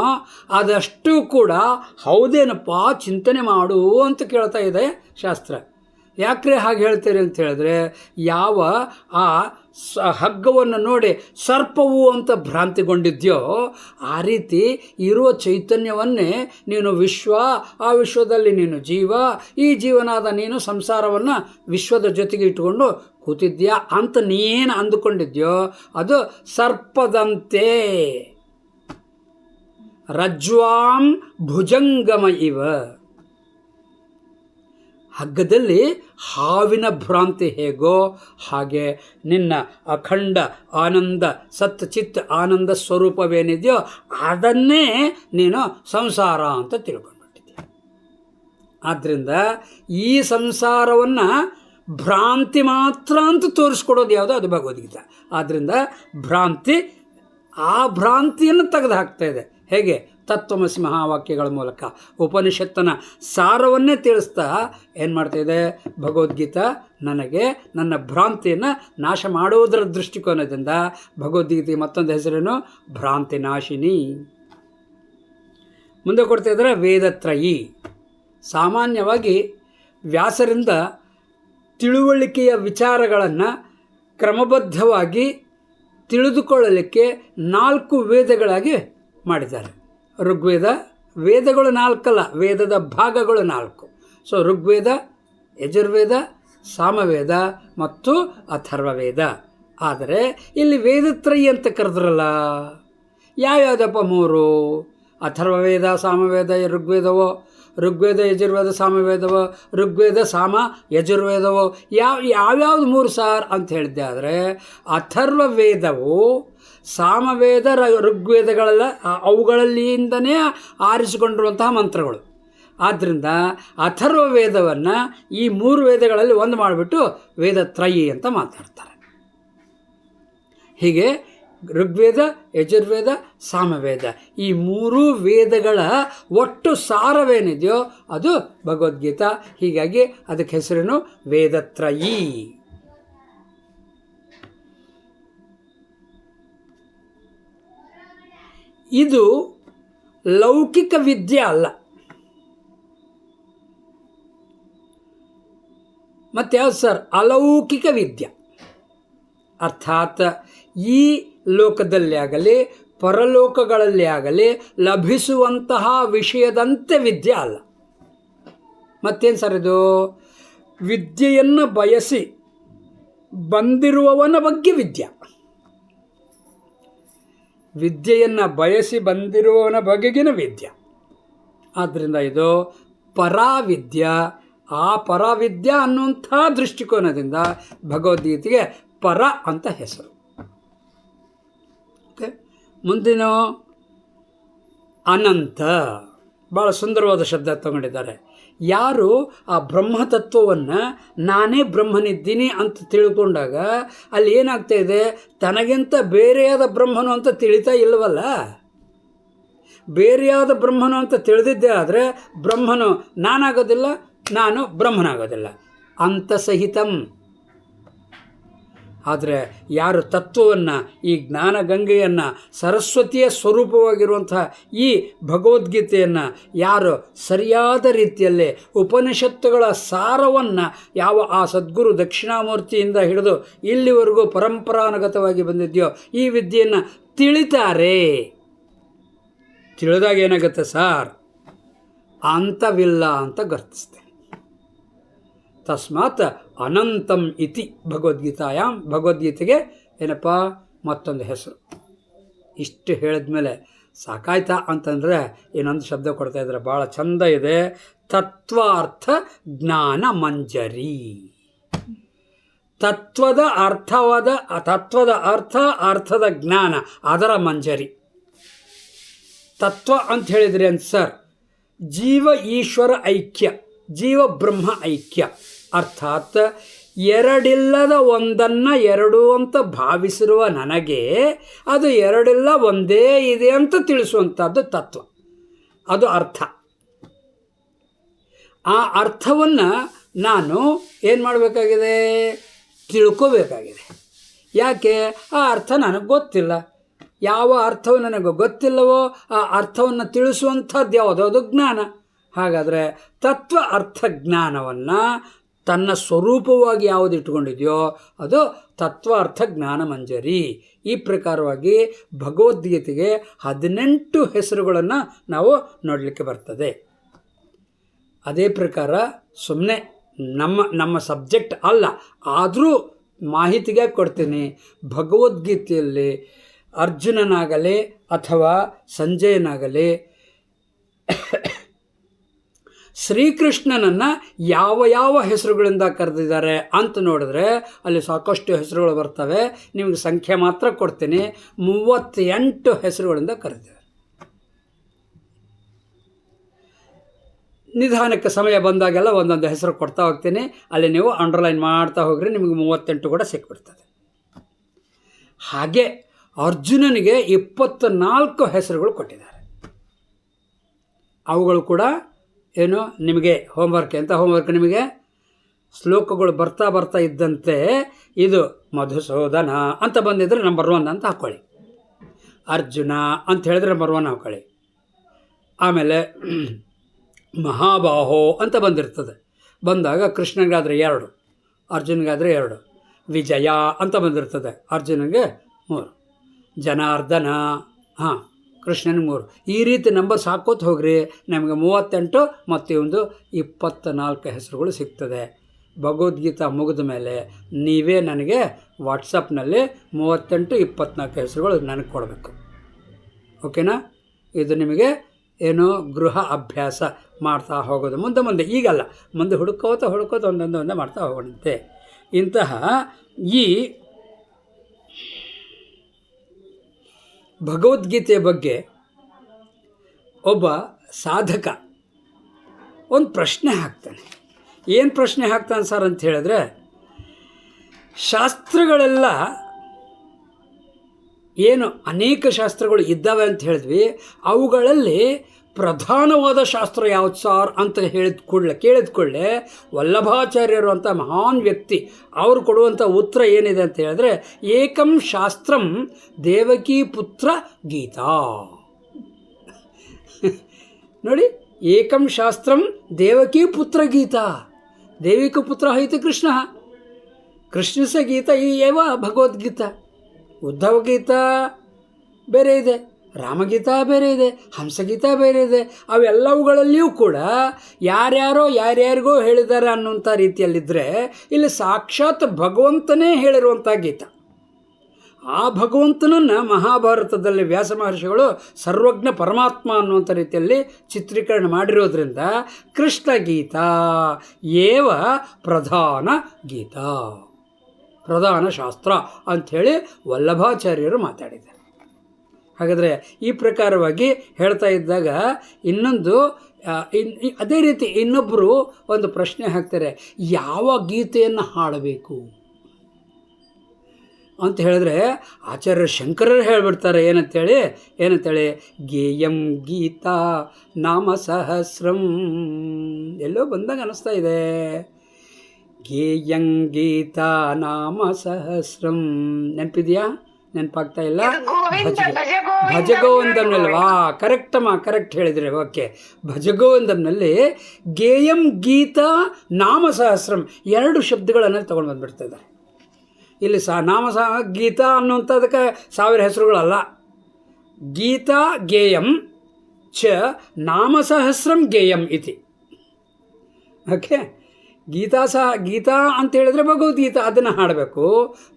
ಅದಷ್ಟು ಕೂಡ ಹೌದೇನಪ್ಪ ಚಿಂತನೆ ಮಾಡು ಅಂತ ಕೇಳ್ತಾ ಇದೆ ಶಾಸ್ತ್ರ. ಯಾಕ್ರೆ ಹಾಗೆ ಹೇಳ್ತೀರಿ ಅಂತ ಹೇಳಿದ್ರೆ, ಯಾವ ಆ ಹಗ್ಗವನ್ನು ನೋಡಿ ಸರ್ಪವು ಅಂತ ಭ್ರಾಂತಿಗೊಂಡಿದ್ಯೋ ಆ ರೀತಿ ಇರುವ ಚೈತನ್ಯವನ್ನೇ ನೀನು ವಿಶ್ವ, ಆ ವಿಶ್ವದಲ್ಲಿ ನೀನು ಜೀವ, ಈ ಜೀವನಾದ ನೀನು ಸಂಸಾರವನ್ನು ವಿಶ್ವದ ಜೊತೆಗೆ ಇಟ್ಟುಕೊಂಡು ಕೂತಿದ್ಯಾ ಅಂತ ನೀನು ಅಂದುಕೊಂಡಿದ್ಯೋ ಅದು ಸರ್ಪದಂತೆ. ರಜ್ವಾಂ ಭುಜಂಗಮ ಇವ. ಹಗ್ಗದಲ್ಲಿ ಹಾವಿನ ಭ್ರಾಂತಿ ಹೇಗೋ ಹಾಗೆ ನಿನ್ನ ಅಖಂಡ ಆನಂದ ಸತ್ ಚಿತ್ ಆನಂದ ಸ್ವರೂಪವೇನಿದೆಯೋ ಅದನ್ನೇ ನೀನು ಸಂಸಾರ ಅಂತ ತಿಳ್ಕೊಂಡ್ಬಿಟ್ಟಿದ್ದೀಯ. ಆದ್ದರಿಂದ ಈ ಸಂಸಾರವನ್ನು ಭ್ರಾಂತಿ ಮಾತ್ರ ಅಂತ ತೋರಿಸ್ಕೊಡೋದು ಯಾವುದೋ ಅದು ಭಗವದ್ಗೀತಾ. ಆದ್ದರಿಂದ ಆ ಭ್ರಾಂತಿಯನ್ನು ತೆಗೆದು ಹಾಕ್ತಾ ಇದೆ. ಹೇಗೆ? ತತ್ವಮಸಿ ಮಹಾವಾಕ್ಯಗಳ ಮೂಲಕ ಉಪನಿಷತ್ತನ ಸಾರವನ್ನೇ ತಿಳಿಸ್ತಾ ಏನು ಮಾಡ್ತಾಯಿದೆ ಭಗವದ್ಗೀತಾ? ನನಗೆ ನನ್ನ ಭ್ರಾಂತಿಯನ್ನು ನಾಶ ಮಾಡುವುದರ ದೃಷ್ಟಿಕೋನದಿಂದ ಭಗವದ್ಗೀತೆ ಮತ್ತೊಂದು ಹೆಸರೇನು? ಭ್ರಾಂತಿ ನಾಶಿನಿ. ಮುಂದೆ ಕೊಡ್ತಾ ಇದ್ದಾರೆ ವೇದತ್ರಯಿ. ಸಾಮಾನ್ಯವಾಗಿ ವ್ಯಾಸರಿಂದ ತಿಳುವಳಿಕೆಯ ವಿಚಾರಗಳನ್ನು ಕ್ರಮಬದ್ಧವಾಗಿ ತಿಳಿದುಕೊಳ್ಳಲಿಕ್ಕೆ 4 ವೇದಗಳಾಗಿ ಮಾಡಿದ್ದಾರೆ. ಋಗ್ವೇದ, ವೇದಗಳು 4 ಅಲ್ಲ, ವೇದದ ಭಾಗಗಳು 4. ಸೊ ಋಗ್ವೇದ, ಯಜುರ್ವೇದ, ಸಾಮವೇದ ಮತ್ತು ಅಥರ್ವವೇದ. ಆದರೆ ಇಲ್ಲಿ ವೇದತ್ರಯಿ ಅಂತ ಕರೆದ್ರಲ್ಲ, ಯಾವ್ಯಾವುದಪ್ಪ 3? ಅಥರ್ವವೇದ, ಸಾಮವೇದ, ಋಗ್ವೇದವೋ? ಋಗ್ವೇದ, ಯಜುರ್ವೇದ, ಸಾಮವೇದವೋ? ಋಗ್ವೇದ, ಸಾಮ, ಯಜುರ್ವೇದವೋ? ಯಾವ್ಯಾವ್ದು 3 ಸಾರ್ ಅಂತ ಹೇಳಿದ್ದೆ. ಆದರೆ ಅಥರ್ವವೇದವು ಸಾಮವೇದ ಋಗ್ವೇದಗಳೆಲ್ಲ ಅವುಗಳಲ್ಲಿಂದನೇ ಆರಿಸಿಕೊಂಡಿರುವಂತಹ ಮಂತ್ರಗಳು. ಆದ್ದರಿಂದ ಅಥರ್ವ ವೇದವನ್ನು ಈ 3 ವೇದಗಳಲ್ಲಿ ಒಂದು ಮಾಡಿಬಿಟ್ಟು ವೇದತ್ರಯಿ ಅಂತ ಮಾತಾಡ್ತಾರೆ. ಹೀಗೆ ಋಗ್ವೇದ, ಯಜುರ್ವೇದ, ಸಾಮವೇದ ಈ 3 ವೇದಗಳ ಒಟ್ಟು ಸಾರವೇನಿದೆಯೋ ಅದು ಭಗವದ್ಗೀತಾ. ಹೀಗಾಗಿ ಅದಕ್ಕೆ ಹೆಸರೇನು ವೇದತ್ರಯಿ. ಇದು ಲೌಕಿಕ ವಿದ್ಯೆ ಅಲ್ಲ. ಮತ್ತು ಯಾವುದು ಸರ್? ಅಲೌಕಿಕ ವಿದ್ಯೆ. ಅರ್ಥಾತ್ ಈ ಲೋಕದಲ್ಲಿ ಆಗಲಿ ಪರಲೋಕಗಳಲ್ಲಿ ಆಗಲಿ ಲಭಿಸುವಂತಹ ವಿಷಯದಂತೆ ವಿದ್ಯೆ ಅಲ್ಲ. ಮತ್ತೇನು ಸರ್ ಇದು? ವಿದ್ಯೆಯನ್ನು ಬಯಸಿ ಬಂದಿರುವವನ ಬಗ್ಗೆ ವಿದ್ಯೆ. ವಿದ್ಯೆಯನ್ನು ಬಯಸಿ ಬಂದಿರುವವನ ಬಗೆಗಿನ ವಿದ್ಯೆ. ಆದ್ದರಿಂದ ಇದು ಪರಾವಿದ್ಯಾ. ಆ ಪರಾವಿದ್ಯಾ ಅನ್ನುವಂಥ ದೃಷ್ಟಿಕೋನದಿಂದ ಭಗವದ್ಗೀತೆಗೆ ಪರ ಅಂತ ಹೆಸರು. ಓಕೆ, ಮುಂದಿನ ಅನಂತ. ಭಾಳ ಸುಂದರವಾದ ಶಬ್ದ ತಗೊಂಡಿದ್ದಾರೆ. ಯಾರು ಆ ಬ್ರಹ್ಮತತ್ವವನ್ನು ನಾನೇ ಬ್ರಹ್ಮನಿದ್ದೀನಿ ಅಂತ ತಿಳ್ಕೊಂಡಾಗ ಅಲ್ಲಿ ಏನಾಗ್ತಾ ಇದೆ? ತನಗಿಂತ ಬೇರೆಯಾದ ಬ್ರಹ್ಮನು ಅಂತ ತಿಳಿತಾ ಇಲ್ಲವಲ್ಲ. ಬೇರೆಯಾದ ಬ್ರಹ್ಮನು ಅಂತ ತಿಳಿದಿದ್ದೇ ಆದರೆ ಬ್ರಹ್ಮನು ನಾನಾಗೋದಿಲ್ಲ, ನಾನು ಬ್ರಹ್ಮನಾಗೋದಿಲ್ಲ. ಅಂತಸಹಿತಂ. ಆದರೆ ಯಾರು ತತ್ವವನ್ನು, ಈ ಜ್ಞಾನಗಂಗೆಯನ್ನು, ಸರಸ್ವತಿಯ ಸ್ವರೂಪವಾಗಿರುವಂತಹ ಈ ಭಗವದ್ಗೀತೆಯನ್ನು ಯಾರು ಸರಿಯಾದ ರೀತಿಯಲ್ಲಿ ಉಪನಿಷತ್ತುಗಳ ಸಾರವನ್ನು ಯಾವ ಆ ಸದ್ಗುರು ದಕ್ಷಿಣಾಮೂರ್ತಿಯಿಂದ ಹಿಡಿದು ಇಲ್ಲಿವರೆಗೂ ಪರಂಪರಾನುಗತವಾಗಿ ಬಂದಿದೆಯೋ ಈ ವಿದ್ಯೆಯನ್ನು ತಿಳಿತಾರೆ. ತಿಳಿದಾಗ ಏನಾಗುತ್ತೆ ಸಾರ್? ಅಂತವಿಲ್ಲ ಅಂತ ಗುರುತಿಸ್ತೇನೆ. ತಸ್ಮಾತ್ ಅನಂತಂ ಇತಿ ಭಗವದ್ಗೀತಾಯಾಮ್. ಭಗವದ್ಗೀತೆಗೆ ಏನಪ್ಪ ಮತ್ತೊಂದು ಹೆಸರು. ಇಷ್ಟು ಹೇಳಿದ್ಮೇಲೆ ಸಾಕಾಯ್ತಾ ಅಂತಂದರೆ ಇನ್ನೊಂದು ಶಬ್ದ ಕೊಡ್ತಾ ಇದ್ದಾರೆ, ಭಾಳ ಚಂದ ಇದೆ. ತತ್ವಾರ್ಥ ಜ್ಞಾನ ಮಂಜರಿ. ತತ್ವದ ಅರ್ಥ, ಅರ್ಥದ ಜ್ಞಾನ, ಅದರ ಮಂಜರಿ. ತತ್ವ ಅಂತ ಹೇಳಿದ್ರಿ ಅಂತ ಸರ್, ಜೀವ ಈಶ್ವರ ಐಕ್ಯ, ಜೀವ ಬ್ರಹ್ಮ ಐಕ್ಯ. ಅರ್ಥಾತ್ ಎರಡಿಲ್ಲದ ಒಂದನ್ನು ಎರಡು ಅಂತ ಭಾವಿಸಿರುವ ನನಗೆ ಅದು ಎರಡಿಲ್ಲ ಒಂದೇ ಇದೆ ಅಂತ ತಿಳಿಸುವಂಥದ್ದು ತತ್ವ. ಅದು ಅರ್ಥ. ಆ ಅರ್ಥವನ್ನು ನಾನು ಏನು ಮಾಡಬೇಕಾಗಿದೆ? ತಿಳ್ಕೋಬೇಕಾಗಿದೆ. ಯಾಕೆ? ಆ ಅರ್ಥ ನನಗೆ ಗೊತ್ತಿಲ್ಲ. ಯಾವ ಅರ್ಥವು ನನಗೆ ಗೊತ್ತಿಲ್ಲವೋ ಆ ಅರ್ಥವನ್ನು ತಿಳಿಸುವಂಥದ್ದು ಯಾವುದೋ ಅದು ಜ್ಞಾನ. ಹಾಗಾದರೆ ತತ್ವ ಅರ್ಥ ಜ್ಞಾನವನ್ನು ತನ್ನ ಸ್ವರೂಪವಾಗಿ ಯಾವುದು ಇಟ್ಕೊಂಡಿದೆಯೋ ಅದು ತತ್ವ ಅರ್ಥ ಜ್ಞಾನ ಮಂಜರಿ. ಈ ಪ್ರಕಾರವಾಗಿ ಭಗವದ್ಗೀತೆಗೆ 18 ಹೆಸರುಗಳನ್ನು ನಾವು ನೋಡಲಿಕ್ಕೆ ಬರ್ತದೆ. ಅದೇ ಪ್ರಕಾರ ಸುಮ್ಮನೆ ನಮ್ಮ ಸಬ್ಜೆಕ್ಟ್ ಅಲ್ಲ, ಆದರೂ ಮಾಹಿತಿಗೆ ಕೊಡ್ತೀನಿ. ಭಗವದ್ಗೀತೆಯಲ್ಲಿ ಅರ್ಜುನನಾಗಲಿ ಅಥವಾ ಸಂಜಯನಾಗಲಿ ಶ್ರೀಕೃಷ್ಣನನ್ನು ಯಾವ ಯಾವ ಹೆಸರುಗಳಿಂದ ಕರೆದಿದ್ದಾರೆ ಅಂತ ನೋಡಿದ್ರೆ ಅಲ್ಲಿ ಸಾಕಷ್ಟು ಹೆಸರುಗಳು ಬರ್ತವೆ. ನಿಮಗೆ ಸಂಖ್ಯೆ ಮಾತ್ರ ಕೊಡ್ತೀನಿ. 38 ಹೆಸರುಗಳಿಂದ ಕರೆದಿದ್ದಾರೆ. ನಿಧಾನಕ್ಕೆ ಸಮಯ ಬಂದಾಗೆಲ್ಲ ಒಂದೊಂದು ಹೆಸರು ಕೊಡ್ತಾ ಹೋಗ್ತೀನಿ. ಅಲ್ಲಿ ನೀವು ಅಂಡರ್ಲೈನ್ ಮಾಡ್ತಾ ಹೋಗ್ರಿ, ನಿಮಗೆ 38 ಕೂಡ ಸಿಕ್ಬಿಡ್ತದೆ. ಹಾಗೆ ಅರ್ಜುನನಿಗೆ 24 ಹೆಸರುಗಳು ಕೊಟ್ಟಿದ್ದಾರೆ. ಅವುಗಳು ಕೂಡ ಏನು ನಿಮಗೆ ಹೋಮ್ವರ್ಕ್. ಎಂಥ ಹೋಮ್ವರ್ಕ್? ನಿಮಗೆ ಶ್ಲೋಕಗಳು ಬರ್ತಾ ಇದ್ದಂತೆ ಇದು ಮಧುಸೂದನ ಅಂತ ಬಂದಿದ್ರೆ ನಂಬರ್ 1 ಅಂತ ಹಾಕ್ಕೊಳ್ಳಿ. ಅರ್ಜುನ ಅಂತ ಹೇಳಿದ್ರೆ ನಂಬರ್ 1 ಹಾಕ್ಕೊಳ್ಳಿ. ಆಮೇಲೆ ಮಹಾಬಾಹೋ ಅಂತ ಬಂದಿರ್ತದೆ. ಬಂದಾಗ ಕೃಷ್ಣನಿಗಾದರೆ 2, ಅರ್ಜುನಿಗಾದರೆ 2. ವಿಜಯ ಅಂತ ಬಂದಿರ್ತದೆ, ಅರ್ಜುನಿಗೆ 3. ಜನಾರ್ದನ, ಕೃಷ್ಣನಿಗೆ 3. ಈ ರೀತಿ ನಂಬರ್ಸ್ ಹಾಕೋತ ಹೋಗ್ರಿ, ನಮಗೆ 38 ಮತ್ತು ಒಂದು 24 ಹೆಸರುಗಳು ಸಿಗ್ತದೆ. ಭಗವದ್ಗೀತಾ ಮುಗಿದ ಮೇಲೆ ನೀವೇ ನನಗೆ ವಾಟ್ಸಪ್ನಲ್ಲಿ 38, 24 ಹೆಸರುಗಳು ನನಗೆ ಕೊಡಬೇಕು. ಓಕೆನಾ? ಇದು ನಿಮಗೆ ಏನು ಗೃಹ ಅಭ್ಯಾಸ ಮಾಡ್ತಾ ಹೋಗೋದು. ಮುಂದೆ ಈಗಲ್ಲ, ಮುಂದೆ ಹುಡುಕೋತ ಒಂದೊಂದೇ ಮಾಡ್ತಾ ಹೋಗೋಣಂತೆ. ಇಂತಹ ಈ ಭಗವದ್ಗೀತೆಯ ಬಗ್ಗೆ ಒಬ್ಬ ಸಾಧಕ ಒಂದು ಪ್ರಶ್ನೆ ಹಾಕ್ತಾನೆ. ಏನು ಪ್ರಶ್ನೆ ಹಾಕ್ತಾನೆ ಸರ್ ಅಂತ ಹೇಳಿದ್ರೆ, ಶಾಸ್ತ್ರಗಳೆಲ್ಲ ಏನು ಅನೇಕ ಶಾಸ್ತ್ರಗಳು ಇದ್ದಾವೆ ಅಂತ ಹೇಳಿದ್ವಿ, ಅವುಗಳಲ್ಲಿ ಪ್ರಧಾನವಾದ ಶಾಸ್ತ್ರ ಯಾವ್ದು ಸಾರ್ ಅಂತ ಕೇಳಿದ ಕೂಡಲೇ ವಲ್ಲಭಾಚಾರ್ಯರು ಅಂತ ಮಹಾನ್ ವ್ಯಕ್ತಿ ಅವರು ಕೊಡುವಂಥ ಉತ್ತರ ಏನಿದೆ ಅಂತ ಹೇಳಿದ್ರೆ, ಏಕಂ ಶಾಸ್ತ್ರಂ ದೇವಕೀ ಪುತ್ರ ಗೀತಾ. ನೋಡಿ, ಏಕಂ ಶಾಸ್ತ್ರಂ ದೇವಕೀ ಪುತ್ರ ಗೀತಾ. ದೇವಿಕ ಪುತ್ರ ಇತಿ ಕೃಷ್ಣ, ಕೃಷ್ಣಸ ಗೀತಾ ಈ ಏವ ಭಗವದ್ಗೀತಾ. ಉದ್ಧವ ಗೀತಾ ಬೇರೆ ಇದೆ, ರಾಮಗೀತಾ ಬೇರೆ ಇದೆ, ಹಂಸಗೀತಾ ಬೇರೆ ಇದೆ. ಅವೆಲ್ಲವುಗಳಲ್ಲಿಯೂ ಕೂಡ ಯಾರ್ಯಾರಿಗೋ ಹೇಳಿದ್ದಾರೆ ಅನ್ನುವಂಥ ರೀತಿಯಲ್ಲಿದ್ದರೆ, ಇಲ್ಲಿ ಸಾಕ್ಷಾತ್ ಭಗವಂತನೇ ಹೇಳಿರುವಂಥ ಗೀತಾ. ಆ ಭಗವಂತನನ್ನು ಮಹಾಭಾರತದಲ್ಲಿ ವ್ಯಾಸ ಮಹರ್ಷಿಗಳು ಸರ್ವಜ್ಞ ಪರಮಾತ್ಮ ಅನ್ನುವಂಥ ರೀತಿಯಲ್ಲಿ ಚಿತ್ರೀಕರಣ ಮಾಡಿರೋದ್ರಿಂದ ಕೃಷ್ಣ ಗೀತಾ ಏವ ಪ್ರಧಾನ ಗೀತಾ, ಪ್ರಧಾನ ಶಾಸ್ತ್ರ ಅಂಥೇಳಿ ವಲ್ಲಭಾಚಾರ್ಯರು ಮಾತಾಡಿದ್ದಾರೆ. ಹಾಗಾದರೆ ಈ ಪ್ರಕಾರವಾಗಿ ಹೇಳ್ತಾ ಇದ್ದಾಗ ಇನ್ನೊಂದು ಅದೇ ರೀತಿ ಇನ್ನೊಬ್ಬರು ಒಂದು ಪ್ರಶ್ನೆ ಹಾಕ್ತಾರೆ, ಯಾವ ಗೀತೆಯನ್ನು ಹಾಡಬೇಕು ಅಂತ ಹೇಳಿದ್ರೆ ಆಚಾರ್ಯ ಶಂಕರರು ಹೇಳಿಬಿಡ್ತಾರೆ ಏನಂತೇಳಿ ಗೇಯಂ ಗೀತಾ ನಾಮ ಸಹಸ್ರಂ. ಎಲ್ಲೋ ಬಂದಾಗ ಅನ್ನಿಸ್ತಾ ಇದೆ, ಗೇಯಂ ಗೀತಾ ನಾಮ ಸಹಸ್ರಂ. ನೆನಪಿದೆಯಾ? ನೆನಪಾಗ್ತಾ ಇಲ್ಲ? ಭಜಗೋವಿಂದಮ್ನಲ್ವಾ? ಕರೆಕ್ಟ್ ಹೇಳಿದರೆ. ಓಕೆ, ಭಜಗೋವಿಂದಮ್ನಲ್ಲಿ ಗೇಯಂ ಗೀತಾ ನಾಮ ಸಹಸ್ರಂ 2 ಶಬ್ದಗಳನ್ನು ತೊಗೊಂಡು ಬಂದುಬಿಡ್ತಿದ್ದಾರೆ. ಇಲ್ಲಿ ಗೀತಾ ಅನ್ನುವಂಥದಕ್ಕೆ 1000 ಹೆಸರುಗಳಲ್ಲ. ಗೀತಾ ಗೇಯಂ ಚ ನಾಮಸಹಸ್ರಂ ಗೇಯಂ ಇತಿ. ಓಕೆ, ಗೀತಾ ಅಂತ ಹೇಳಿದ್ರೆ ಭಗವದ್ಗೀತಾ, ಅದನ್ನು ಹಾಡಬೇಕು.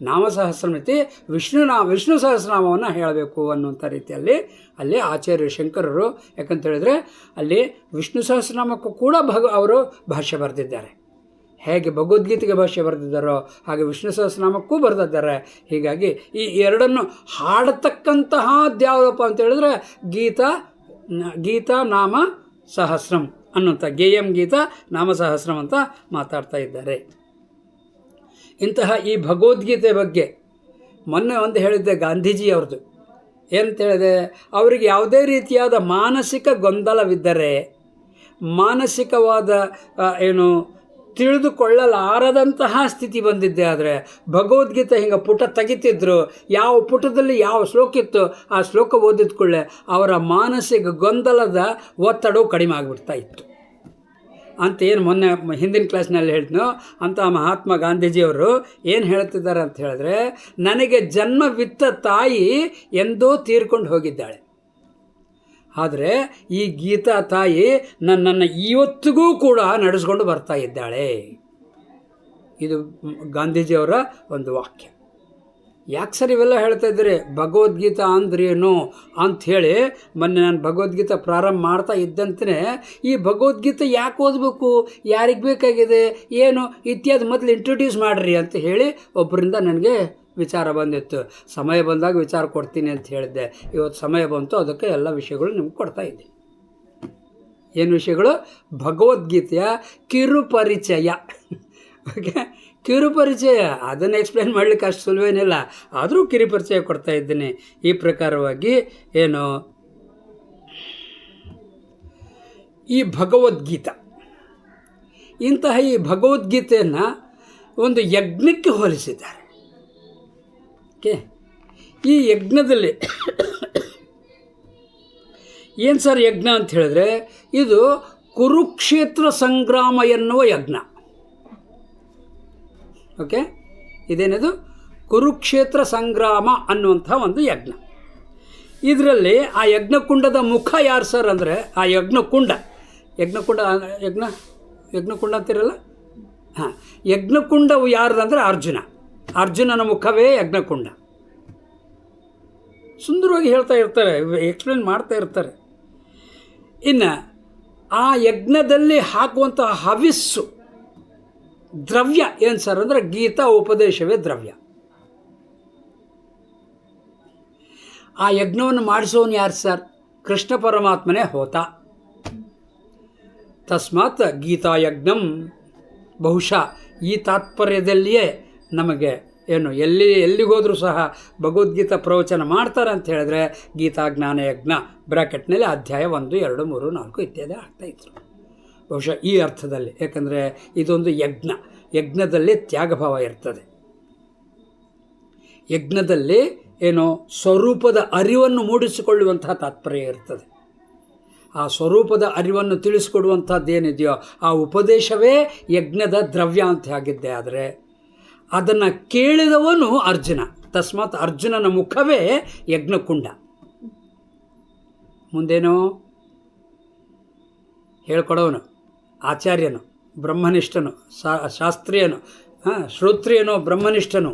ನಾಮಸಹಸ್ರಂ ಇತಿ ವಿಷ್ಣು ಸಹಸ್ರನಾಮವನ್ನು ಹೇಳಬೇಕು ಅನ್ನುವಂಥ ರೀತಿಯಲ್ಲಿ ಅಲ್ಲಿ ಆಚಾರ್ಯ ಶಂಕರರು, ಯಾಕಂತ ಹೇಳಿದ್ರೆ ಅಲ್ಲಿ ವಿಷ್ಣು ಸಹಸ್ರನಾಮಕ್ಕೂ ಕೂಡ ಅವರು ಭಾಷ್ಯ ಬರೆದಿದ್ದಾರೆ. ಹೇಗೆ ಭಗವದ್ಗೀತೆಗೆ ಭಾಷ್ಯ ಬರೆದಿದ್ದಾರೋ ಹಾಗೆ ವಿಷ್ಣು ಸಹಸ್ರನಾಮಕ್ಕೂ ಬರೆದಿದ್ದಾರೆ. ಹೀಗಾಗಿ ಈ ಎರಡನ್ನು ಹಾಡತಕ್ಕಂತಹ ಯಾವುದಪ್ಪ ಅಂತ ಹೇಳಿದ್ರೆ ಗೀತಾ ನಾಮ ಸಹಸ್ರಂ ಅನ್ನುವಂಥ ಗೇಯಂ ಗೀತಾ ನಾಮ ಸಹಸ್ರಂ ಅಂತ ಮಾತಾಡ್ತಾ ಇದ್ದಾರೆ. ಇಂತಹ ಈ ಭಗವದ್ಗೀತೆ ಬಗ್ಗೆ ಮೊನ್ನೆ ಒಂದು ಹೇಳಿದ್ದೆ ಗಾಂಧೀಜಿಯವ್ರದ್ದು. ಏನಂತ ಹೇಳಿದೆ, ಅವರಿಗೆ ಯಾವುದೇ ರೀತಿಯಾದ ಮಾನಸಿಕ ಗೊಂದಲವಿದ್ದರೆ, ಮಾನಸಿಕವಾದ ತಿಳಿದುಕೊಳ್ಳಲಾರದಂತಹ ಸ್ಥಿತಿ ಬಂದಿದ್ದೆ ಆದರೆ ಭಗವದ್ಗೀತೆ ಹಿಂಗೆ ಪುಟ ತೆಗಿತಿದ್ರು, ಯಾವ ಪುಟದಲ್ಲಿ ಯಾವ ಶ್ಲೋಕ ಇತ್ತು ಆ ಶ್ಲೋಕ ಓದಿದ ಕೂಡಲೇ ಅವರ ಮಾನಸಿಕ ಗೊಂದಲದ ಒತ್ತಡವು ಕಡಿಮೆ ಆಗಿಬಿಡ್ತಾ ಇತ್ತು ಅಂತ ಏನು ಮೊನ್ನೆ ಹಿಂದಿನ ಕ್ಲಾಸ್ನಲ್ಲಿ ಹೇಳಿದ್ನೋ ಅಂತ ಮಹಾತ್ಮ ಗಾಂಧೀಜಿಯವರು ಏನು ಹೇಳ್ತಿದ್ದಾರೆ ಅಂತ ಹೇಳಿದ್ರೆ, ನನಗೆ ಜನ್ಮವಿತ್ತ ತಾಯಿ ಎಂದೋ ತೀರ್ಕೊಂಡು ಹೋಗಿದ್ದಾಳೆ, ಆದರೆ ಈ ಗೀತಾ ತಾಯಿ ನನ್ನನ್ನು ಇವತ್ತಿಗೂ ಕೂಡ ನಡೆಸ್ಕೊಂಡು ಬರ್ತಾ ಇದ್ದಾಳೆ. ಇದು ಗಾಂಧೀಜಿಯವರ ಒಂದು ವಾಕ್ಯ. ಯಾಕೆ ಸರ್ ಇವೆಲ್ಲ ಹೇಳ್ತಾ ಇದ್ದೀರಿ? ಭಗವದ್ಗೀತಾ ಅಂದ್ರೇನು ಅಂಥೇಳಿ ಮೊನ್ನೆ ನಾನು ಭಗವದ್ಗೀತಾ ಪ್ರಾರಂಭ ಮಾಡ್ತಾ ಇದ್ದಂತೆ ಈ ಭಗವದ್ಗೀತೆ ಯಾಕೆ ಓದಬೇಕು, ಯಾರಿಗೆ ಬೇಕಾಗಿದೆ, ಏನು ಇತ್ಯಾದಿ ಮೊದಲು ಇಂಟ್ರೊಡ್ಯೂಸ್ ಮಾಡಿರಿ ಅಂತ ಹೇಳಿ ಒಬ್ಬರಿಂದ ನನಗೆ ವಿಚಾರ ಬಂದಿತ್ತು. ಸಮಯ ಬಂದಾಗ ವಿಚಾರ ಕೊಡ್ತೀನಿ ಅಂತ ಹೇಳಿದ್ದೆ. ಇವತ್ತು ಸಮಯ ಬಂತು, ಅದಕ್ಕೆ ಎಲ್ಲ ವಿಷಯಗಳು ನಿಮ್ಗೆ ಕೊಡ್ತಾ ಇದ್ದೀನಿ. ಏನು ವಿಷಯಗಳು? ಭಗವದ್ಗೀತೆಯ ಕಿರುಪರಿಚಯ. ಓಕೆ, ಕಿರುಪರಿಚಯ ಅದನ್ನು ಎಕ್ಸ್ಪ್ಲೇನ್ ಮಾಡಲಿಕ್ಕೆ ಅಷ್ಟು ಸುಲಭೇನಿಲ್ಲ, ಆದರೂ ಕಿರುಪರಿಚಯ ಕೊಡ್ತಾ ಇದ್ದೀನಿ. ಈ ಪ್ರಕಾರವಾಗಿ ಈ ಭಗವದ್ಗೀತಾ, ಇಂತಹ ಈ ಭಗವದ್ಗೀತೆಯನ್ನು ಒಂದು ಯಜ್ಞಕ್ಕೆ ಹೋಲಿಸಿದ್ದಾರೆ. ಓಕೆ, ಈ ಯಜ್ಞದಲ್ಲಿ ಏನು ಸರ್ ಯಜ್ಞ ಅಂತ ಹೇಳಿದ್ರೆ, ಇದು ಕುರುಕ್ಷೇತ್ರ ಸಂಗ್ರಾಮ ಎನ್ನುವ ಯಜ್ಞ. ಓಕೆ, ಇದೇನದು? ಕುರುಕ್ಷೇತ್ರ ಸಂಗ್ರಾಮ ಅನ್ನುವಂಥ ಒಂದು ಯಜ್ಞ. ಇದರಲ್ಲಿ ಆ ಯಜ್ಞಕುಂಡದ ಮುಖ ಯಾರು ಸರ್ ಅಂದರೆ, ಆ ಯಜ್ಞಕುಂಡ ಅಂತಿರಲ್ಲ, ಹಾಂ, ಯಜ್ಞಕುಂಡವು ಯಾರ್ದಂದರೆ ಅರ್ಜುನನ ಮುಖವೇ ಯಜ್ಞಕುಂಡ. ಸುಂದರವಾಗಿ ಹೇಳ್ತಾ ಇರ್ತಾರೆ, ಎಕ್ಸ್ಪ್ಲೇನ್ ಮಾಡ್ತಾ ಇರ್ತಾರೆ. ಇನ್ನು ಆ ಯಜ್ಞದಲ್ಲಿ ಹಾಕುವಂಥ ಹವಿಸ್ಸು ದ್ರವ್ಯ ಏನು ಸರ್ ಅಂದರೆ, ಗೀತಾ ಉಪದೇಶವೇ ದ್ರವ್ಯ. ಆ ಯಜ್ಞವನ್ನು ಮಾಡಿಸೋನು ಯಾರು ಸರ್? ಕೃಷ್ಣ ಪರಮಾತ್ಮನೇ ಹೋತ. ತಸ್ಮಾತ್ ಗೀತಾಯಜ್ಞಂ ಬಹುಶಃ ಈ ತಾತ್ಪರ್ಯದಲ್ಲಿಯೇ ನಮಗೆ ಏನು ಎಲ್ಲಿಗೋದ್ರೂ ಸಹ ಭಗವದ್ಗೀತಾ ಪ್ರವಚನ ಮಾಡ್ತಾರೆ ಅಂತ ಹೇಳಿದ್ರೆ ಗೀತಾ ಜ್ಞಾನಯಜ್ಞ ಬ್ರ್ಯಾಕೆಟ್ನಲ್ಲಿ ಅಧ್ಯಾಯ 1, 2, 3, 4 ಇತ್ಯಾದಿ ಆಗ್ತಾಯಿದ್ರು. ಬಹುಶಃ ಈ ಅರ್ಥದಲ್ಲಿ, ಯಾಕಂದರೆ ಇದೊಂದು ಯಜ್ಞದಲ್ಲಿ ತ್ಯಾಗಭಾವ ಇರ್ತದೆ. ಯಜ್ಞದಲ್ಲಿ ಏನೋ ಸ್ವರೂಪದ ಅರಿವನ್ನು ಮೂಡಿಸಿಕೊಳ್ಳುವಂತಹ ತಾತ್ಪರ್ಯ ಇರ್ತದೆ. ಆ ಸ್ವರೂಪದ ಅರಿವನ್ನು ತಿಳಿಸಿಕೊಡುವಂಥದ್ದೇನಿದೆಯೋ ಆ ಉಪದೇಶವೇ ಯಜ್ಞದ ದ್ರವ್ಯ ಅಂತ ಆಗಿದ್ದೆ. ಆದರೆ ಅದನ್ನು ಕೇಳಿದವನು ಅರ್ಜುನ. ತಸ್ಮಾತ್ ಅರ್ಜುನನ ಮುಖವೇ ಯಜ್ಞಕುಂಡ. ಮುಂದೇನೋ ಹೇಳ್ಕೊಡೋನು ಆಚಾರ್ಯನು, ಬ್ರಹ್ಮನಿಷ್ಠನು, ಶಾಸ್ತ್ರೀಯನು, ಶ್ರೋತ್ರಿಯನು, ಬ್ರಹ್ಮನಿಷ್ಠನು,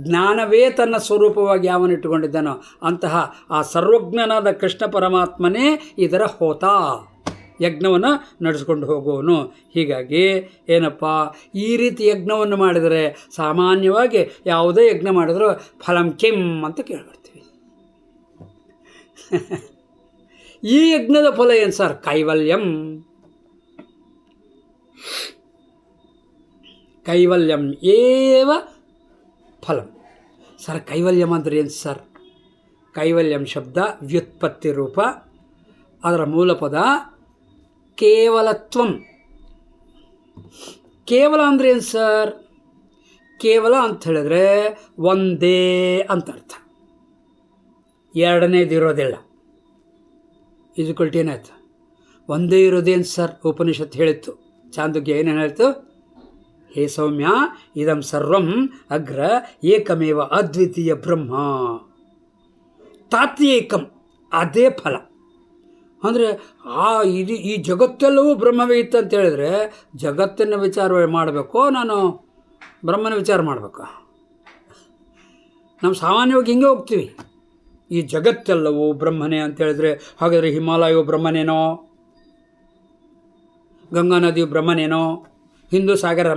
ಜ್ಞಾನವೇ ತನ್ನ ಸ್ವರೂಪವಾಗಿ ಯಾವನಿಟ್ಟುಕೊಂಡಿದ್ದಾನೋ ಅಂತಹ ಆ ಸರ್ವಜ್ಞನಾದ ಕೃಷ್ಣ ಪರಮಾತ್ಮನೇ ಇದರ ಹೋತ, ಯಜ್ಞವನ್ನು ನಡೆಸ್ಕೊಂಡು ಹೋಗುವನು. ಹೀಗಾಗಿ ಏನಪ್ಪ, ಈ ರೀತಿ ಯಜ್ಞವನ್ನು ಮಾಡಿದರೆ ಸಾಮಾನ್ಯವಾಗಿ ಯಾವುದೇ ಯಜ್ಞ ಮಾಡಿದರೂ ಫಲಂ ಕಿಂ ಅಂತ ಕೇಳ್ಬಿಡ್ತೀವಿ. ಈ ಯಜ್ಞದ ಫಲ ಏನು ಸರ್? ಕೈವಲ್ಯಂ. ಕೈವಲ್ಯಂ ಏವ ಫಲಂ. ಸರ್ ಕೈವಲ್ಯಂ ಅಂದರೆ ಏನು ಸರ್? ಕೈವಲ್ಯಂ ಶಬ್ದ ವ್ಯುತ್ಪತ್ತಿ ರೂಪ, ಅದರ ಮೂಲ ಪದ ಕೇವಲತ್ವಂ. ಕೇವಲ ಅಂದರೆ ಏನು ಸರ್? ಕೇವಲ ಅಂತ ಹೇಳಿದ್ರೆ ಒಂದೇ ಅಂತ ಅರ್ಥ, ಎರಡನೇದಿರೋದಿಲ್ಲ. ಏನಾಯ್ತು? ಒಂದೇ ಇರೋದೇನು ಸರ್? ಉಪನಿಷತ್ತು ಹೇಳಿತ್ತು, ಚಾಂದೋಗ್ಯ ಏನೇನು ಹೇಳ್ತು? ಹೇ ಸೌಮ್ಯ, ಇದಂ ಸರ್ವಂ ಅಗ್ರ ಏಕಮೇವ ಅದ್ವಿತೀಯ ಬ್ರಹ್ಮ ತಾತ್ಯೇಕಂ. ಅದೇ ಫಲ ಅಂದರೆ ಈ ಜಗತ್ತೆಲ್ಲವೂ ಬ್ರಹ್ಮವೇ ಇತ್ತು ಅಂತ ಹೇಳಿದ್ರೆ ಜಗತ್ತನ್ನು ವಿಚಾರ ಮಾಡಬೇಕು, ನಾನು ಬ್ರಹ್ಮನ ವಿಚಾರ ಮಾಡಬೇಕು? ನಾವು ಸಾಮಾನ್ಯವಾಗಿ ಹಿಂಗೆ ಹೋಗ್ತೀವಿ, ಈ ಜಗತ್ತೆಲ್ಲವೂ ಬ್ರಹ್ಮನೇ ಅಂತ ಹೇಳಿದ್ರೆ ಹಾಗಾದರೆ ಹಿಮಾಲಯವು ಬ್ರಹ್ಮನೇನೋ, ಗಂಗಾ ನದಿಯು ಬ್ರಹ್ಮನೇನೋ, ಹಿಂದೂ ಸಾಗರ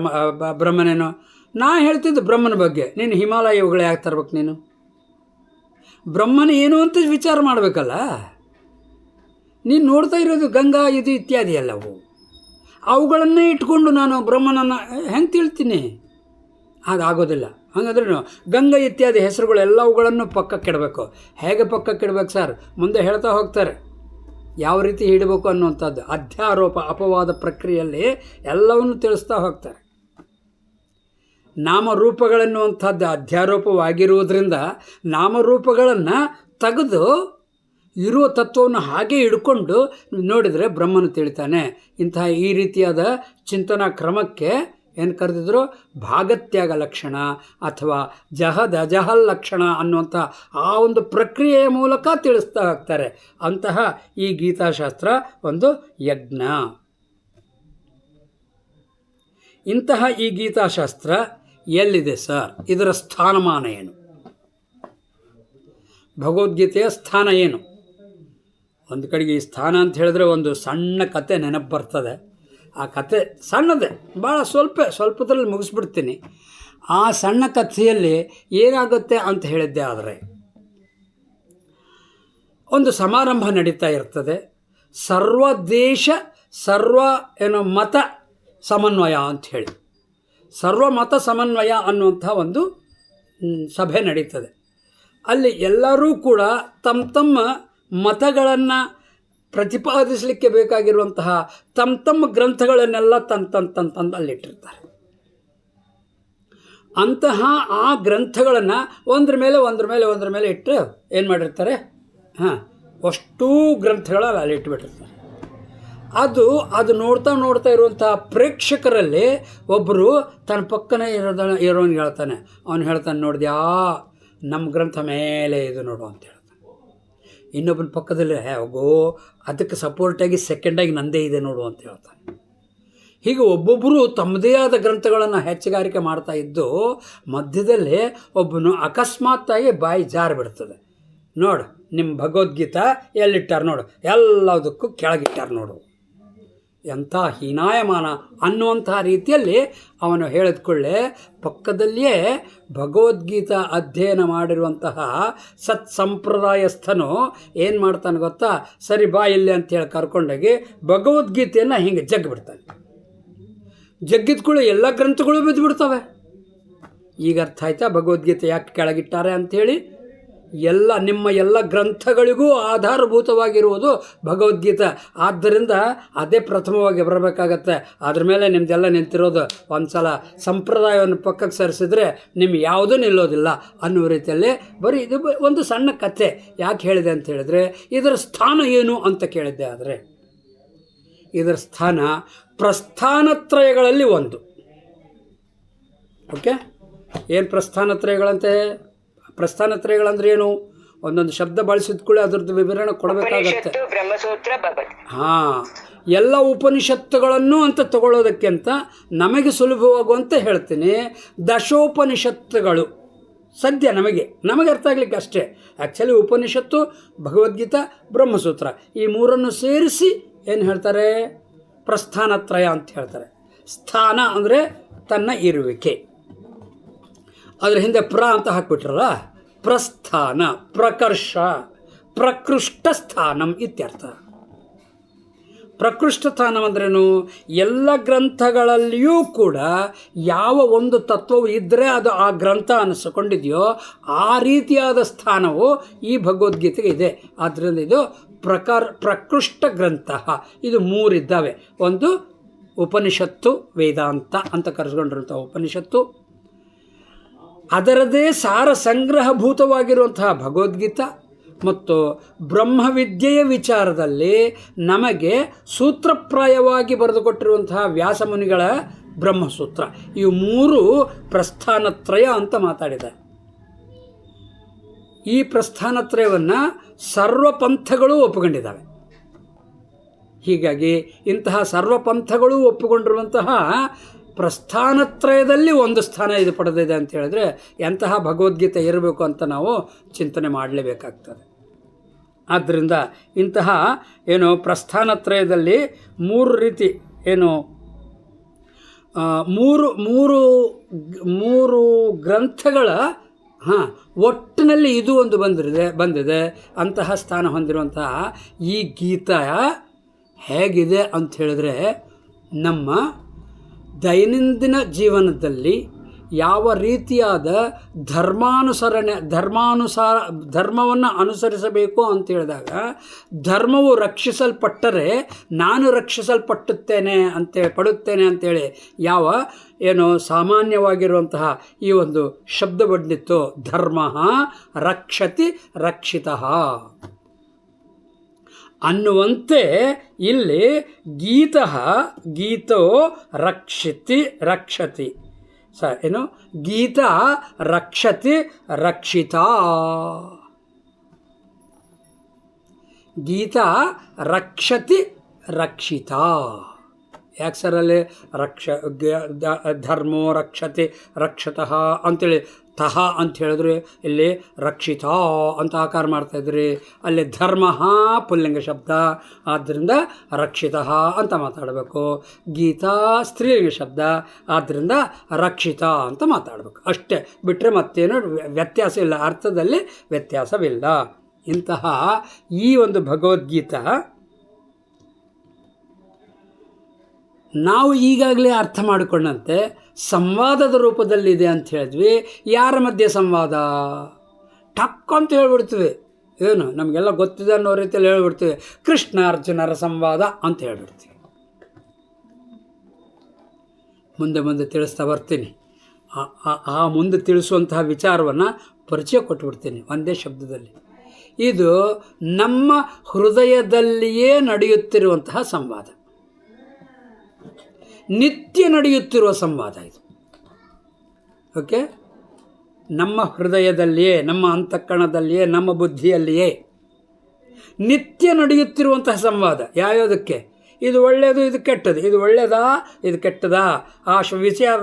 ಬ್ರಹ್ಮನೇನೋ? ನಾ ಹೇಳ್ತಿದ್ದು ಬ್ರಹ್ಮನ ಬಗ್ಗೆ, ನೀನು ಹಿಮಾಲಯವುಗಳು ಯಾಕೆ ತರ್ಬೇಕು? ನೀನು ಬ್ರಹ್ಮನ ಏನು ಅಂತ ವಿಚಾರ ಮಾಡಬೇಕಲ್ಲ. ನೀನು ನೋಡ್ತಾ ಇರೋದು ಗಂಗಾ ಇದು ಇತ್ಯಾದಿ ಎಲ್ಲವು, ಅವುಗಳನ್ನೇ ಇಟ್ಕೊಂಡು ನಾನು ಬ್ರಹ್ಮನನ್ನು ಹೆಂಗೆ ತಿಳ್ತೀನಿ? ಹಾಗಾಗೋದಿಲ್ಲ. ಹಾಗಾದ್ರೆ ಗಂಗಾ ಇತ್ಯಾದಿ ಹೆಸರುಗಳೆಲ್ಲವುಗಳನ್ನು ಪಕ್ಕಕ್ಕಿಡಬೇಕು. ಹೇಗೆ ಪಕ್ಕಕ್ಕಿಡ್ಬೇಕು ಸರ್? ಮುಂದೆ ಹೇಳ್ತಾ ಹೋಗ್ತಾರೆ ಯಾವ ರೀತಿ ಹಿಡಬೇಕು ಅನ್ನುವಂಥದ್ದು. ಅಧ್ಯಾರೋಪ ಅಪವಾದ ಪ್ರಕ್ರಿಯೆಯಲ್ಲಿ ಎಲ್ಲವನ್ನು ತಿಳಿಸ್ತಾ ಹೋಗ್ತಾರೆ. ನಾಮರೂಪಗಳೆನ್ನುವಂಥದ್ದು ಅಧ್ಯಾರೋಪವಾಗಿರುವುದರಿಂದ ನಾಮರೂಪಗಳನ್ನು ತೆಗೆದು ಇರುವ ತತ್ವವನ್ನು ಹಾಗೆ ಹಿಡ್ಕೊಂಡು ನೋಡಿದರೆ ಬ್ರಹ್ಮನು ತಿಳಿತಾನೆ. ಇಂತಹ ಈ ರೀತಿಯಾದ ಚಿಂತನಾ ಕ್ರಮಕ್ಕೆ ಏನು ಕರೆದಿದ್ರು? ಭಾಗತ್ಯಾಗ ಲಕ್ಷಣ ಅಥವಾ ಜಹಲ್ ಲಕ್ಷಣ ಅನ್ನುವಂಥ ಆ ಒಂದು ಪ್ರಕ್ರಿಯೆಯ ಮೂಲಕ ತಿಳಿಸ್ತಾ ಹೋಗ್ತಾರೆ. ಅಂತಹ ಈ ಗೀತಾಶಾಸ್ತ್ರ ಒಂದು ಯಜ್ಞ. ಇಂತಹ ಈ ಗೀತಾಶಾಸ್ತ್ರ ಎಲ್ಲಿದೆ ಸರ್? ಇದರ ಸ್ಥಾನಮಾನ ಏನು? ಭಗವದ್ಗೀತೆಯ ಸ್ಥಾನ ಏನು? ಒಂದು ಕಡೆಗೆ ಈ ಸ್ಥಾನ ಅಂತ ಹೇಳಿದ್ರೆ ಒಂದು ಸಣ್ಣ ಕತೆ ನೆನಪು ಬರ್ತದೆ. ಆ ಕತೆ ಸಣ್ಣದೇ, ಭಾಳ ಸ್ವಲ್ಪದಲ್ಲಿ ಮುಗಿಸ್ಬಿಡ್ತೀನಿ. ಆ ಸಣ್ಣ ಕಥೆಯಲ್ಲಿ ಏನಾಗುತ್ತೆ ಅಂತ ಹೇಳಿದ್ದೆ. ಆದರೆ ಒಂದು ಸಮಾರಂಭ ನಡೀತಾ ಇರ್ತದೆ. ಮತ ಸಮನ್ವಯ ಅಂತ ಹೇಳಿ, ಸರ್ವಮತ ಸಮನ್ವಯ ಅನ್ನುವಂಥ ಒಂದು ಸಭೆ ನಡೀತದೆ. ಅಲ್ಲಿ ಎಲ್ಲರೂ ಕೂಡ ತಮ್ಮ ಮತಗಳನ್ನು ಪ್ರತಿಪಾದಿಸಲಿಕ್ಕೆ ಬೇಕಾಗಿರುವಂತಹ ತಮ್ಮ ಗ್ರಂಥಗಳನ್ನೆಲ್ಲ ತಂದು ಅಲ್ಲಿಟ್ಟಿರ್ತಾರೆ. ಅಂತಹ ಆ ಗ್ರಂಥಗಳನ್ನು ಒಂದ್ರ ಮೇಲೆ ಇಟ್ಟು ಏನು ಮಾಡಿರ್ತಾರೆ? ಅಷ್ಟೂ ಗ್ರಂಥಗಳಲ್ಲಿ ಅಲ್ಲಿ ಇಟ್ಟುಬಿಟ್ಟಿರ್ತಾರೆ. ಅದು ನೋಡ್ತಾ ಇರುವಂತಹ ಪ್ರೇಕ್ಷಕರಲ್ಲಿ ಒಬ್ಬರು ತನ್ನ ಪಕ್ಕನೇ ಇರೋನಿಗೆ ಹೇಳ್ತಾನೆ. ಅವನು ಹೇಳ್ತಾನೆ, ನೋಡಿದ್ಯಾ ನಮ್ಮ ಗ್ರಂಥ ಮೇಲೆ ಇದು ನೋಡು ಅಂತ ಹೇಳ್ತಾನೆ. ಇನ್ನೊಬ್ಬನ ಪಕ್ಕದಲ್ಲಿ ಹೋಗೋ ಅದಕ್ಕೆ ಸಪೋರ್ಟಾಗಿ ಸೆಕೆಂಡಾಗಿ ನಂದೇ ಇದೆ ನೋಡು ಅಂತ ಹೇಳ್ತಾನೆ. ಹೀಗೆ ಒಬ್ಬೊಬ್ಬರು ತಮ್ಮದೇ ಆದ ಗ್ರಂಥಗಳನ್ನು ಹೆಚ್ಚುಗಾರಿಕೆ ಮಾಡ್ತಾ ಇದ್ದು ಮಧ್ಯದಲ್ಲಿ ಒಬ್ಬನು ಅಕಸ್ಮಾತ್ತಾಗಿ ಬಾಯಿ ಜಾರಿ ಬಿಡ್ತದೆ. ನೋಡು ನಿಮ್ಮ ಭಗವದ್ಗೀತಾ ಎಲ್ಲಿಟ್ಟಾರ ನೋಡು, ಎಲ್ಲದಕ್ಕೂ ಕೆಳಗಿಟ್ಟಾರ ನೋಡು. ಎಂಥ ಹೀನಾಯಮಾನ ಅನ್ನುವಂತಹ ರೀತಿಯಲ್ಲಿ ಅವನು ಹೇಳಿದ್ಕೊಳ್ಳೆ ಪಕ್ಕದಲ್ಲಿಯೇ ಭಗವದ್ಗೀತಾ ಅಧ್ಯಯನ ಮಾಡಿರುವಂತಹ ಸತ್ಸಂಪ್ರದಾಯಸ್ಥನು ಏನು ಮಾಡ್ತಾನೆ ಗೊತ್ತಾ, ಸರಿ ಬಾ ಇಲ್ಲಿ ಅಂತೇಳಿ ಕರ್ಕೊಂಡೋಗಿ ಭಗವದ್ಗೀತೆಯನ್ನು ಹಿಂಗೆ ಜಗ್ಗಿಬಿಡ್ತಾನೆ. ಜಗ್ಗಿದ್ಕೊಳ್ಳಿ ಎಲ್ಲ ಗ್ರಂಥಗಳು ಬಿದ್ದುಬಿಡ್ತವೆ. ಈಗ ಅರ್ಥ ಆಯ್ತಾ ಭಗವದ್ಗೀತೆ ಯಾಕೆ ಕೆಳಗಿಟ್ಟಾರೆ ಅಂಥೇಳಿ? ನಿಮ್ಮ ಎಲ್ಲ ಗ್ರಂಥಗಳಿಗೂ ಆಧಾರಭೂತವಾಗಿರುವುದು ಭಗವದ್ಗೀತೆ. ಆದ್ದರಿಂದ ಅದೇ ಪ್ರಥಮವಾಗಿ ಬರಬೇಕಾಗತ್ತೆ. ಅದ್ರ ಮೇಲೆ ನಿಮ್ಮದೆಲ್ಲ ನಿಂತಿರೋದು. ಒಂದು ಸಲ ಸಂಪ್ರದಾಯವನ್ನು ಪಕ್ಕಕ್ಕೆ ಸರಿಸಿದ್ರೆ ನಿಮ್ಗೆ ಯಾವುದೂ ನಿಲ್ಲೋದಿಲ್ಲ ಅನ್ನೋ ರೀತಿಯಲ್ಲಿ ಬರೀ ಇದು ಒಂದು ಸಣ್ಣ ಕಥೆ. ಯಾಕೆ ಹೇಳಿದೆ ಅಂತ ಹೇಳಿದ್ರೆ, ಇದರ ಸ್ಥಾನ ಏನು ಅಂತ ಕೇಳಿದ್ದೆ. ಆದರೆ ಇದರ ಸ್ಥಾನ ಪ್ರಸ್ಥಾನತ್ರಯಗಳಲ್ಲಿ ಒಂದು. ಓಕೆ, ಏನು ಪ್ರಸ್ಥಾನತ್ರಯಗಳಂತೆ? ಪ್ರಸ್ಥಾನತ್ರಯಗಳಂದ್ರೆ ಏನು? ಒಂದೊಂದು ಶಬ್ದ ಬಳಸಿದ ಕೂಡ ಅದರದ್ದು ವಿವರಣೆ ಕೊಡಬೇಕಾಗತ್ತೆ. ಹಾಂ, ಎಲ್ಲ ಉಪನಿಷತ್ತುಗಳನ್ನು ಅಂತ ತಗೊಳ್ಳೋದಕ್ಕಿಂತ ನಮಗೆ ಸುಲಭವಾಗುವಂತೆ ಹೇಳ್ತೀನಿ. ದಶೋಪನಿಷತ್ತುಗಳು ಸದ್ಯ ನಮಗೆ ಅರ್ಥ ಆಗ್ಲಿಕ್ಕೆ ಅಷ್ಟೇ. ಆ್ಯಕ್ಚುಲಿ ಉಪನಿಷತ್ತು, ಭಗವದ್ಗೀತಾ, ಬ್ರಹ್ಮಸೂತ್ರ ಈ ಮೂರನ್ನು ಸೇರಿಸಿ ಏನು ಹೇಳ್ತಾರೆ? ಪ್ರಸ್ಥಾನತ್ರಯ ಅಂತ ಹೇಳ್ತಾರೆ. ಸ್ಥಾನ ಅಂದರೆ ತನ್ನ ಇರುವಿಕೆ. ಅದರ ಹಿಂದೆ ಅಂತ ಹಾಕ್ಬಿಟ್ರಲ್ಲ, ಪ್ರಸ್ಥಾನ, ಪ್ರಕರ್ಷ, ಪ್ರಕೃಷ್ಟ ಸ್ಥಾನಂ ಇತ್ಯರ್ಥ. ಪ್ರಕೃಷ್ಟ ಸ್ಥಾನಂ ಅಂದ್ರೇನು? ಎಲ್ಲ ಗ್ರಂಥಗಳಲ್ಲಿಯೂ ಕೂಡ ಯಾವ ಒಂದು ತತ್ವವು ಇದ್ದರೆ ಅದು ಆ ಗ್ರಂಥ ಅನಿಸಿಕೊಂಡಿದೆಯೋ ಆ ರೀತಿಯಾದ ಸ್ಥಾನವು ಈ ಭಗವದ್ಗೀತೆಗೆ ಇದೆ. ಆದ್ದರಿಂದ ಇದು ಪ್ರಕೃಷ್ಟ ಗ್ರಂಥ. ಇದು ಮೂರಿದ್ದಾವೆ. ಒಂದು ಉಪನಿಷತ್ತು, ವೇದಾಂತ ಅಂತ ಕರೆಸ್ಕೊಂಡಿರುವಂಥ ಉಪನಿಷತ್ತು, ಅದರದೇ ಸಾರ ಸಂಗ್ರಹಭೂತವಾಗಿರುವಂತಹ ಭಗವದ್ಗೀತಾ, ಮತ್ತು ಬ್ರಹ್ಮವಿದ್ಯೆಯ ವಿಚಾರದಲ್ಲಿ ನಮಗೆ ಸೂತ್ರಪ್ರಾಯವಾಗಿ ಬರೆದುಕೊಟ್ಟಿರುವಂತಹ ವ್ಯಾಸಮುನಿಗಳ ಬ್ರಹ್ಮಸೂತ್ರ. ಇವು ಮೂರು ಪ್ರಸ್ಥಾನತ್ರಯ ಅಂತ ಮಾತಾಡಿದೆ. ಈ ಪ್ರಸ್ಥಾನತ್ರಯವನ್ನು ಸರ್ವಪಂಥಗಳು ಒಪ್ಪಿಕೊಂಡಿದ್ದಾವೆ. ಹೀಗಾಗಿ ಇಂತಹ ಸರ್ವಪಂಥಗಳು ಒಪ್ಪಿಕೊಂಡಿರುವಂತಹ ಪ್ರಸ್ಥಾನತ್ರಯದಲ್ಲಿ ಒಂದು ಸ್ಥಾನ ಇದು ಪಡೆದಿದೆ ಅಂತ ಹೇಳಿದ್ರೆ ಎಂತಹ ಭಗವದ್ಗೀತೆ ಇರಬೇಕು ಅಂತ ನಾವು ಚಿಂತನೆ ಮಾಡಲೇಬೇಕಾಗ್ತದೆ. ಆದ್ದರಿಂದ ಇಂತಹ ಪ್ರಸ್ಥಾನತ್ರಯದಲ್ಲಿ ಮೂರು ರೀತಿ ಮೂರು ಗ್ರಂಥಗಳ ಒಟ್ಟಿನಲ್ಲಿ ಇದು ಒಂದು ಬಂದಿದೆ. ಅಂತಹ ಸ್ಥಾನ ಹೊಂದಿರುವಂತಹ ಈ ಗೀತಾ ಹೇಗಿದೆ ಅಂತ ಹೇಳಿದ್ರೆ, ನಮ್ಮ ದೈನಂದಿನ ಜೀವನದಲ್ಲಿ ಯಾವ ರೀತಿಯಾದ ಧರ್ಮವನ್ನು ಅನುಸರಿಸಬೇಕು ಅಂತ ಹೇಳಿದಾಗ, ಧರ್ಮವು ರಕ್ಷಿಸಲ್ಪಟ್ಟರೆ ನಾನು ರಕ್ಷಿಸಲ್ಪಡುತ್ತೇನೆ ಅಂತೇಳಿ ಯಾವ ಸಾಮಾನ್ಯವಾಗಿರುವಂತಹ ಈ ಒಂದು ಶಬ್ದ ಬಂದಿತ್ತು, ಧರ್ಮ ರಕ್ಷತಿ ರಕ್ಷಿತಃ ಅನ್ನುವಂತೆ ಇಲ್ಲಿ ಗೀತೋ ರಕ್ಷತಿ ಗೀತಾ ರಕ್ಷತಿ ರಕ್ಷಿತಾ. ಗೀತಾ ರಕ್ಷತಿ ರಕ್ಷಿತಾ. ಯಾಕೆ ಸರ್ ಅಲ್ಲಿ ಧರ್ಮೋ ರಕ್ಷತಿ ರಕ್ಷತಃ ಅಂತೇಳಿ ತಹ ಅಂತ ಹೇಳಿದ್ರೆ ಇಲ್ಲಿ ರಕ್ಷಿತಾ ಅಂತ ಆಕಾರ ಮಾಡ್ತಾಯಿದ್ರಿ. ಅಲ್ಲಿ ಧರ್ಮ ಪುಲ್ಲಿಂಗ ಶಬ್ದ, ಆದ್ದರಿಂದ ರಕ್ಷಿತಃ ಅಂತ ಮಾತಾಡಬೇಕು. ಗೀತಾ ಸ್ತ್ರೀಲಿಂಗ ಶಬ್ದ, ಆದ್ದರಿಂದ ರಕ್ಷಿತಾ ಅಂತ ಮಾತಾಡಬೇಕು. ಅಷ್ಟೇ ಬಿಟ್ಟರೆ ಮತ್ತೇನು ವ್ಯತ್ಯಾಸ ಇಲ್ಲ, ಅರ್ಥದಲ್ಲಿ ವ್ಯತ್ಯಾಸವಿಲ್ಲ. ಇಂತಹ ಈ ಒಂದು ಭಗವದ್ಗೀತಾ ನಾವು ಈಗಾಗಲೇ ಅರ್ಥ ಮಾಡಿಕೊಂಡಂತೆ ಸಂವಾದದ ರೂಪದಲ್ಲಿದೆ ಅಂತ ಹೇಳಿದ್ವಿ. ಯಾರ ಮಧ್ಯೆ ಸಂವಾದ? ಟಕ್ ಅಂತ ಹೇಳ್ಬಿಡ್ತೀವಿ. ನಮಗೆಲ್ಲ ಗೊತ್ತಿದೆ ಅನ್ನೋ ರೀತಿಯಲ್ಲಿ ಹೇಳ್ಬಿಡ್ತೀವಿ. ಕೃಷ್ಣ ಅರ್ಜುನರ ಸಂವಾದ ಅಂತ ಹೇಳ್ಬಿಡ್ತೀವಿ. ಮುಂದೆ ತಿಳಿಸ್ತಾ ಬರ್ತೀನಿ. ಆ ಮುಂದೆ ತಿಳಿಸುವಂತಹ ವಿಚಾರವನ್ನು ಪರಿಚಯ ಕೊಟ್ಬಿಡ್ತೀನಿ ಒಂದೇ ಶಬ್ದದಲ್ಲಿ. ಇದು ನಮ್ಮ ಹೃದಯದಲ್ಲಿಯೇ ನಡೆಯುತ್ತಿರುವಂತಹ ಸಂವಾದ, ನಿತ್ಯ ನಡೆಯುತ್ತಿರುವ ಸಂವಾದ ಇದು. ಓಕೆ, ನಮ್ಮ ಹೃದಯದಲ್ಲಿಯೇ, ನಮ್ಮ ಅಂತಃಕರಣದಲ್ಲಿಯೇ, ನಮ್ಮ ಬುದ್ಧಿಯಲ್ಲಿಯೇ ನಿತ್ಯ ನಡೆಯುತ್ತಿರುವಂತಹ ಸಂವಾದ. ಯಾವ್ಯಾವುದಕ್ಕೆ? ಇದು ಒಳ್ಳೆಯದು, ಇದು ಕೆಟ್ಟದು, ಇದು ಒಳ್ಳೆಯದಾ, ಇದು ಕೆಟ್ಟದಾ, ಆ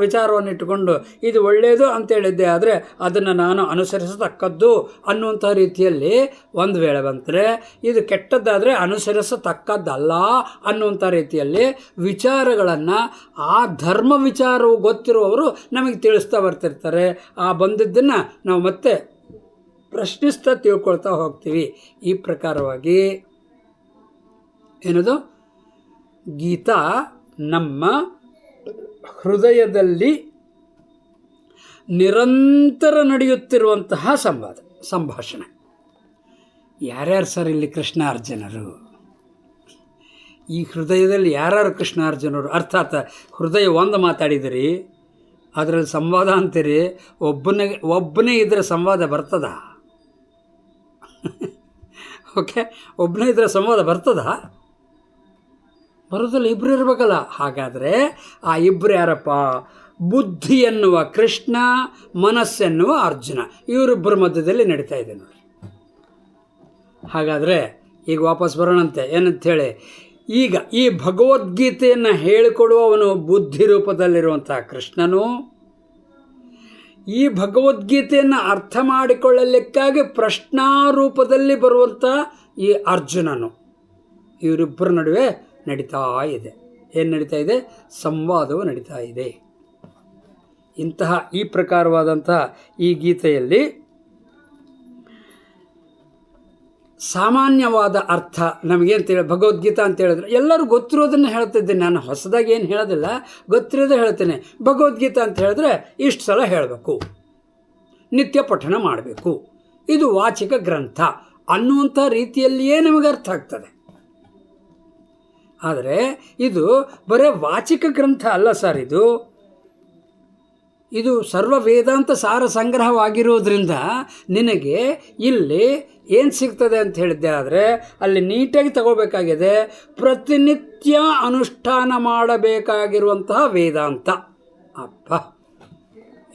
ವಿಚಾರವನ್ನು ಇಟ್ಟುಕೊಂಡು ಇದು ಒಳ್ಳೆಯದು ಅಂತೇಳಿದ್ದೆ ಆದರೆ ಅದನ್ನು ನಾನು ಅನುಸರಿಸತಕ್ಕದ್ದು ಅನ್ನುವಂಥ ರೀತಿಯಲ್ಲಿ ಒಂದು ವೇಳೆ ಬಂದರೆ, ಇದು ಕೆಟ್ಟದ್ದಾದರೆ ಅನುಸರಿಸತಕ್ಕದ್ದಲ್ಲ ಅನ್ನುವಂಥ ರೀತಿಯಲ್ಲಿ ವಿಚಾರಗಳನ್ನು ಆ ಧರ್ಮ ವಿಚಾರವು ಗೊತ್ತಿರುವವರು ನಮಗೆ ತಿಳಿಸ್ತಾ ಬರ್ತಿರ್ತಾರೆ. ಆ ಬಂದಿದ್ದನ್ನು ನಾವು ಮತ್ತೆ ಪ್ರಶ್ನಿಸ್ತಾ ತಿಳ್ಕೊಳ್ತಾ ಹೋಗ್ತೀವಿ. ಈ ಪ್ರಕಾರವಾಗಿ ಏನದು ಗೀತಾ ನಮ್ಮ ಹೃದಯದಲ್ಲಿ ನಿರಂತರ ನಡೆಯುತ್ತಿರುವಂತಹ ಸಂಭಾಷಣೆ. ಯಾರ್ಯಾರು ಸರ್ ಇಲ್ಲಿ ಕೃಷ್ಣಾರ್ಜುನರು? ಈ ಹೃದಯದಲ್ಲಿ ಯಾರ್ಯಾರು ಕೃಷ್ಣಾರ್ಜುನರು? ಅರ್ಥಾತ್ ಹೃದಯ ಒಂದು ಮಾತಾಡಿದಿರಿ, ಅದರಲ್ಲಿ ಸಂವಾದ ಅಂತೀರಿ, ಒಬ್ಬನೇ ಇದ್ದರೆ ಸಂವಾದ ಬರ್ತದ? ಓಕೆ, ಒಬ್ಬನೇ ಇದ್ದರೆ ಸಂವಾದ ಬರ್ತದ? ಬರೋದಿಲ್ಲ, ಇಬ್ಬರು ಇರಬೇಕಲ್ಲ. ಹಾಗಾದರೆ ಆ ಇಬ್ಬರು ಯಾರಪ್ಪ? ಬುದ್ಧಿ ಎನ್ನುವ ಕೃಷ್ಣ, ಮನಸ್ಸೆನ್ನುವ ಅರ್ಜುನ, ಇವರಿಬ್ಬರ ಮಧ್ಯದಲ್ಲಿ ನಡೀತಾ ಇದೆ ನೋಡಿ. ಹಾಗಾದರೆ ಈಗ ವಾಪಸ್ ಬರೋಣಂತೆ. ಏನಂಥೇಳಿ, ಈಗ ಈ ಭಗವದ್ಗೀತೆಯನ್ನು ಹೇಳಿಕೊಡುವವನು ಬುದ್ಧಿ ರೂಪದಲ್ಲಿರುವಂಥ ಕೃಷ್ಣನು, ಈ ಭಗವದ್ಗೀತೆಯನ್ನು ಅರ್ಥ ಮಾಡಿಕೊಳ್ಳಲಿಕ್ಕಾಗಿ ಪ್ರಶ್ನಾರೂಪದಲ್ಲಿ ಬರುವಂಥ ಈ ಅರ್ಜುನನು, ಇವರಿಬ್ಬರ ನಡುವೆ ನಡೀತಾ ಇದೆ. ಏನು ನಡೀತಾ ಇದೆ? ಸಂವಾದವು ನಡೀತಾ ಇದೆ. ಇಂತಹ ಈ ಪ್ರಕಾರವಾದಂತಹ ಈ ಗೀತೆಯಲ್ಲಿ ಸಾಮಾನ್ಯವಾದ ಅರ್ಥ ನಮಗೇನು ಭಗವದ್ಗೀತಾ ಅಂತ ಹೇಳಿದ್ರೆ ಎಲ್ಲರೂ ಗೊತ್ತಿರೋದನ್ನು ಹೇಳ್ತಿದ್ದೀನಿ ನಾನು, ಹೊಸದಾಗಿ ಏನು ಹೇಳೋದಿಲ್ಲ, ಗೊತ್ತಿರೋದೇ ಹೇಳ್ತೇನೆ. ಭಗವದ್ಗೀತಾ ಅಂತ ಹೇಳಿದ್ರೆ ಇಷ್ಟು ಸಲ ಹೇಳಬೇಕು, ನಿತ್ಯ ಪಠಣ ಮಾಡಬೇಕು, ಇದು ವಾಚಿಕ ಗ್ರಂಥ ಅನ್ನುವಂಥ ರೀತಿಯಲ್ಲಿಯೇ ನಮಗೆ ಅರ್ಥ ಆಗ್ತದೆ. ಆದರೆ ಇದು ಬರೀ ವಾಚಿಕ ಗ್ರಂಥ ಅಲ್ಲ ಸರ್, ಇದು ಸರ್ವ ವೇದಾಂತ ಸಾರ ಸಂಗ್ರಹವಾಗಿರೋದ್ರಿಂದ ನಿನಗೆ ಇಲ್ಲಿ ಏನು ಸಿಗ್ತದೆ ಅಂತ ಹೇಳಿದ್ದೆ ಆದರೆ ಅಲ್ಲಿ ನೀಟಾಗಿ ತಗೋಬೇಕಾಗಿದೆ. ಪ್ರತಿನಿತ್ಯ ಅನುಷ್ಠಾನ ಮಾಡಬೇಕಾಗಿರುವಂತಹ ವೇದಾಂತ. ಅಪ್ಪ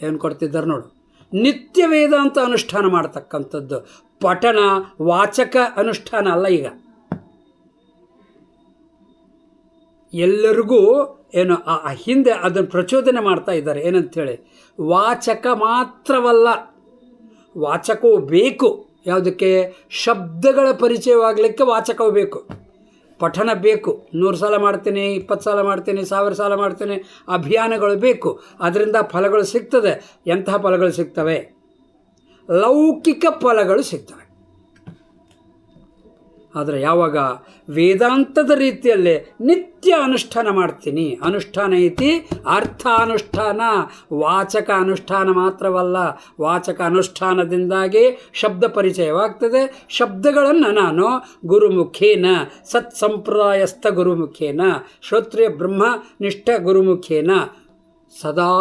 ಏನು ಕೊಡ್ತಿದ್ದಾರೆ ನೋಡು, ನಿತ್ಯ ವೇದಾಂತ ಅನುಷ್ಠಾನ ಮಾಡ್ತಕ್ಕಂಥದ್ದು. ಪಠಣ ವಾಚಕ ಅನುಷ್ಠಾನ ಅಲ್ಲ. ಈಗ ಎಲ್ಲರಿಗೂ ಏನು ಹಿಂದೆ ಅದನ್ನು ಪ್ರಚೋದನೆ ಮಾಡ್ತಾ ಇದ್ದಾರೆ. ಏನಂಥೇಳಿ, ವಾಚಕ ಮಾತ್ರವಲ್ಲ, ವಾಚಕವು ಬೇಕು. ಯಾವುದಕ್ಕೆ? ಶಬ್ದಗಳ ಪರಿಚಯವಾಗಲಿಕ್ಕೆ ವಾಚಕವು ಬೇಕು, ಪಠಣ ಬೇಕು. 100 ಸಲ ಮಾಡ್ತೀನಿ, 20 ಸಲ ಮಾಡ್ತೀನಿ, 1000 ಸಲ ಮಾಡ್ತೀನಿ, ಅಭಿಯಾನಗಳು ಬೇಕು. ಅದರಿಂದ ಫಲಗಳು ಸಿಗ್ತದೆ. ಎಂತಹ ಫಲಗಳು ಸಿಗ್ತವೆ? ಲೌಕಿಕ ಫಲಗಳು ಸಿಗ್ತವೆ. ಆದರೆ ಯಾವಾಗ ವೇದಾಂತದ ರೀತಿಯಲ್ಲೇ ನಿತ್ಯ ಅನುಷ್ಠಾನ ಮಾಡ್ತೀನಿ, ಅನುಷ್ಠಾನ ಐತಿ ಅರ್ಥಾನುಷ್ಠಾನ, ವಾಚಕ ಅನುಷ್ಠಾನ ಮಾತ್ರವಲ್ಲ, ವಾಚಕ ಅನುಷ್ಠಾನದಿಂದಾಗಿ ಶಬ್ದ ಪರಿಚಯವಾಗ್ತದೆ. ಶಬ್ದಗಳನ್ನು ನಾನು ಗುರುಮುಖೇನ, ಸತ್ಸಂಪ್ರದಾಯಸ್ಥ ಗುರುಮುಖೇನ, ಶ್ರೋತ್ರಿಯ ಬ್ರಹ್ಮನಿಷ್ಠ ಗುರುಮುಖೇನ ಸದಾ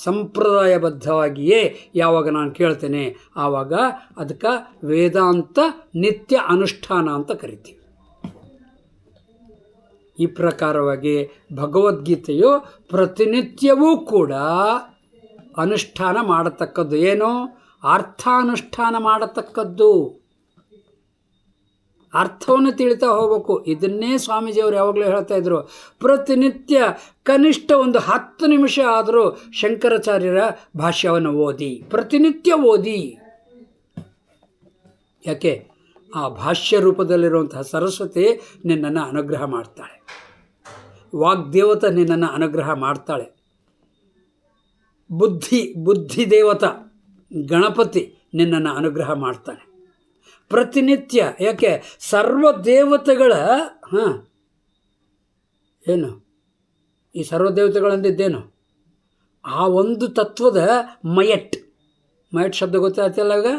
ಸಂಪ್ರದಾಯಬದ್ಧವಾಗಿಯೇ ಯಾವಾಗ ನಾನು ಕೇಳ್ತೇನೆ ಆವಾಗ ಅದಕ್ಕೆ ವೇದಾಂತ ನಿತ್ಯ ಅನುಷ್ಠಾನ ಅಂತ ಕರಿತೀವಿ. ಈ ಪ್ರಕಾರವಾಗಿ ಭಗವದ್ಗೀತೆಯು ಪ್ರತಿನಿತ್ಯವೂ ಕೂಡ ಅನುಷ್ಠಾನ ಮಾಡತಕ್ಕದ್ದು. ಏನು? ಅರ್ಥಾನುಷ್ಠಾನ ಮಾಡತಕ್ಕದ್ದು. ಅರ್ಥವನ್ನು ತಿಳಿತಾ ಹೋಗಬೇಕು. ಇದನ್ನೇ ಸ್ವಾಮೀಜಿಯವರು ಯಾವಾಗಲೂ ಹೇಳ್ತಾ ಇದ್ರು. ಪ್ರತಿನಿತ್ಯ ಕನಿಷ್ಠ ಒಂದು 10 ನಿಮಿಷ ಆದರೂ ಶಂಕರಾಚಾರ್ಯರ ಭಾಷ್ಯವನ್ನು ಓದಿ, ಪ್ರತಿನಿತ್ಯ ಓದಿ. ಯಾಕೆ? ಆ ಭಾಷ್ಯ ರೂಪದಲ್ಲಿರುವಂತಹ ಸರಸ್ವತಿ ನಿನ್ನನ್ನು ಅನುಗ್ರಹ ಮಾಡ್ತಾಳೆ, ವಾಗ್ದೇವತ ನಿನ್ನನ್ನು ಅನುಗ್ರಹ ಮಾಡ್ತಾಳೆ, ಬುದ್ಧಿದೇವತ ಗಣಪತಿ ನಿನ್ನನ್ನು ಅನುಗ್ರಹ ಮಾಡ್ತಾನೆ ಪ್ರತಿನಿತ್ಯ. ಯಾಕೆ? ಸರ್ವ ದೇವತೆಗಳ ಏನು ಈ ಸರ್ವದೇವತೆಗಳಂದಿದ್ದೇನು? ಆ ಒಂದು ತತ್ವದ ಮಯಟ್ ಶಬ್ದ ಗೊತ್ತಾಗ್ತಿಲ್ಲ. ಈಗ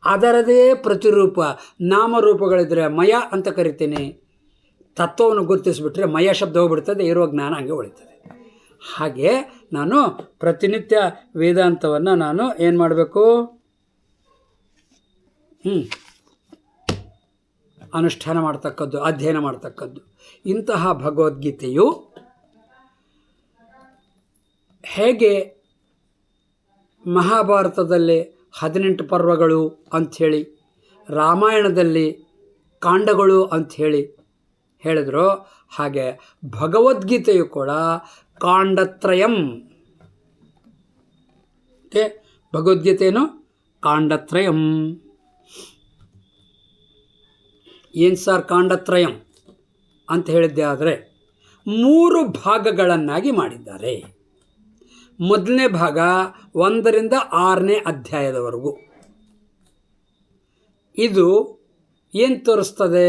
ಅದರದೇ ಪ್ರತಿರೂಪ ನಾಮರೂಪಗಳಿದ್ರೆ ಮಯ ಅಂತ ಕರಿತೀನಿ. ತತ್ವವನ್ನು ಗುರುತಿಸಿಬಿಟ್ರೆ ಮಯ ಶಬ್ದ ಹೋಗ್ಬಿಡ್ತದೆ, ಇರೋ ಜ್ಞಾನ ಹಂಗೆ ಉಳಿತದೆ. ಹಾಗೆ ನಾನು ಪ್ರತಿನಿತ್ಯ ವೇದಾಂತವನ್ನು ನಾನು ಏನು ಮಾಡಬೇಕು? ಅನುಷ್ಠಾನ ಮಾಡ್ತಕ್ಕದ್ದು, ಅಧ್ಯಯನ ಮಾಡ್ತಕ್ಕದ್ದು. ಇಂತಹ ಭಗವದ್ಗೀತೆಯು ಹೇಗೆ ಮಹಾಭಾರತದಲ್ಲಿ 18 ಪರ್ವಗಳು ಅಂಥೇಳಿ, ರಾಮಾಯಣದಲ್ಲಿ ಕಾಂಡಗಳು ಅಂಥೇಳಿ ಹೇಳಿದ್ರು, ಹಾಗೆ ಭಗವದ್ಗೀತೆಯು ಕೂಡ ಕಾಂಡತ್ರಯಂ. ಓಕೆ, ಭಗವದ್ಗೀತೆಯನ್ನು ಕಾಂಡತ್ರಯಂ. ಏನು ಸರ್ ಕಾಂಡತ್ರಯಂ ಅಂತ ಹೇಳಿದ್ದೆ ಆದರೆ 3 ಭಾಗಗಳನ್ನಾಗಿ ಮಾಡಿದ್ದಾರೆ. ಮೊದಲನೇ ಭಾಗ 1ರಿಂದ 6ನೇ ಅಧ್ಯಾಯದವರೆಗೂ. ಇದು ಏನು ತೋರಿಸ್ತದೆ?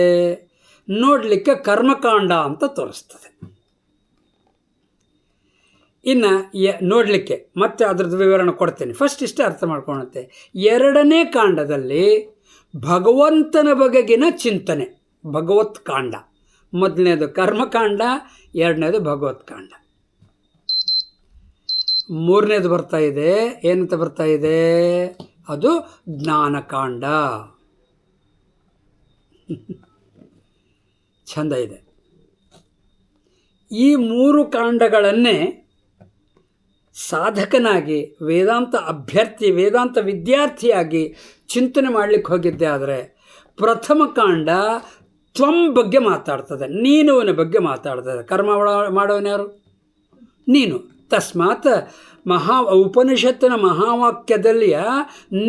ನೋಡಲಿಕ್ಕೆ ಕರ್ಮಕಾಂಡ ಅಂತ ತೋರಿಸ್ತದೆ. ಇನ್ನು ನೋಡಲಿಕ್ಕೆ ಮತ್ತೆ ಅದರದ್ದು ವಿವರಣೆ ಕೊಡ್ತೇನೆ. ಫಸ್ಟ್ ಇಷ್ಟೇ ಅರ್ಥ ಮಾಡ್ಕೊಳುತ್ತೆ. 2ನೇ ಕಾಂಡದಲ್ಲಿ ಭಗವಂತನ ಬಗೆಗಿನ ಚಿಂತನೆ, ಭಗವತ್ ಕಾಂಡ. ಮೊದಲನೇದು ಕರ್ಮಕಾಂಡ, 2ನೇದು ಭಗವತ್ ಕಾಂಡ. 3ನೇದು ಬರ್ತಾ ಇದೆ, ಏನಂತ ಬರ್ತಾ ಇದೆ? ಅದು ಜ್ಞಾನಕಾಂಡ. ಚಂದ ಇದೆ. ಈ 3 ಕಾಂಡಗಳನ್ನೇ ಸಾಧಕನಾಗಿ ವೇದಾಂತ ಅಭ್ಯರ್ಥಿ, ವೇದಾಂತ ವಿದ್ಯಾರ್ಥಿಯಾಗಿ ಚಿಂತನೆ ಮಾಡಲಿಕ್ಕೆ ಹೋಗಿದ್ದೆ ಆದರೆ ಪ್ರಥಮ ಕಾಂಡ ತ್ವಂ ಬಗ್ಗೆ ಮಾತಾಡ್ತದೆ, ನೀನುವನ ಬಗ್ಗೆ ಮಾತಾಡ್ತದೆ. ಕರ್ಮ ಮಾಡೋನು ಯಾರು? ನೀನು. ತಸ್ಮಾತ್ ಉಪನಿಷತ್ತಿನ ಮಹಾವಾಕ್ಯದಲ್ಲಿಯ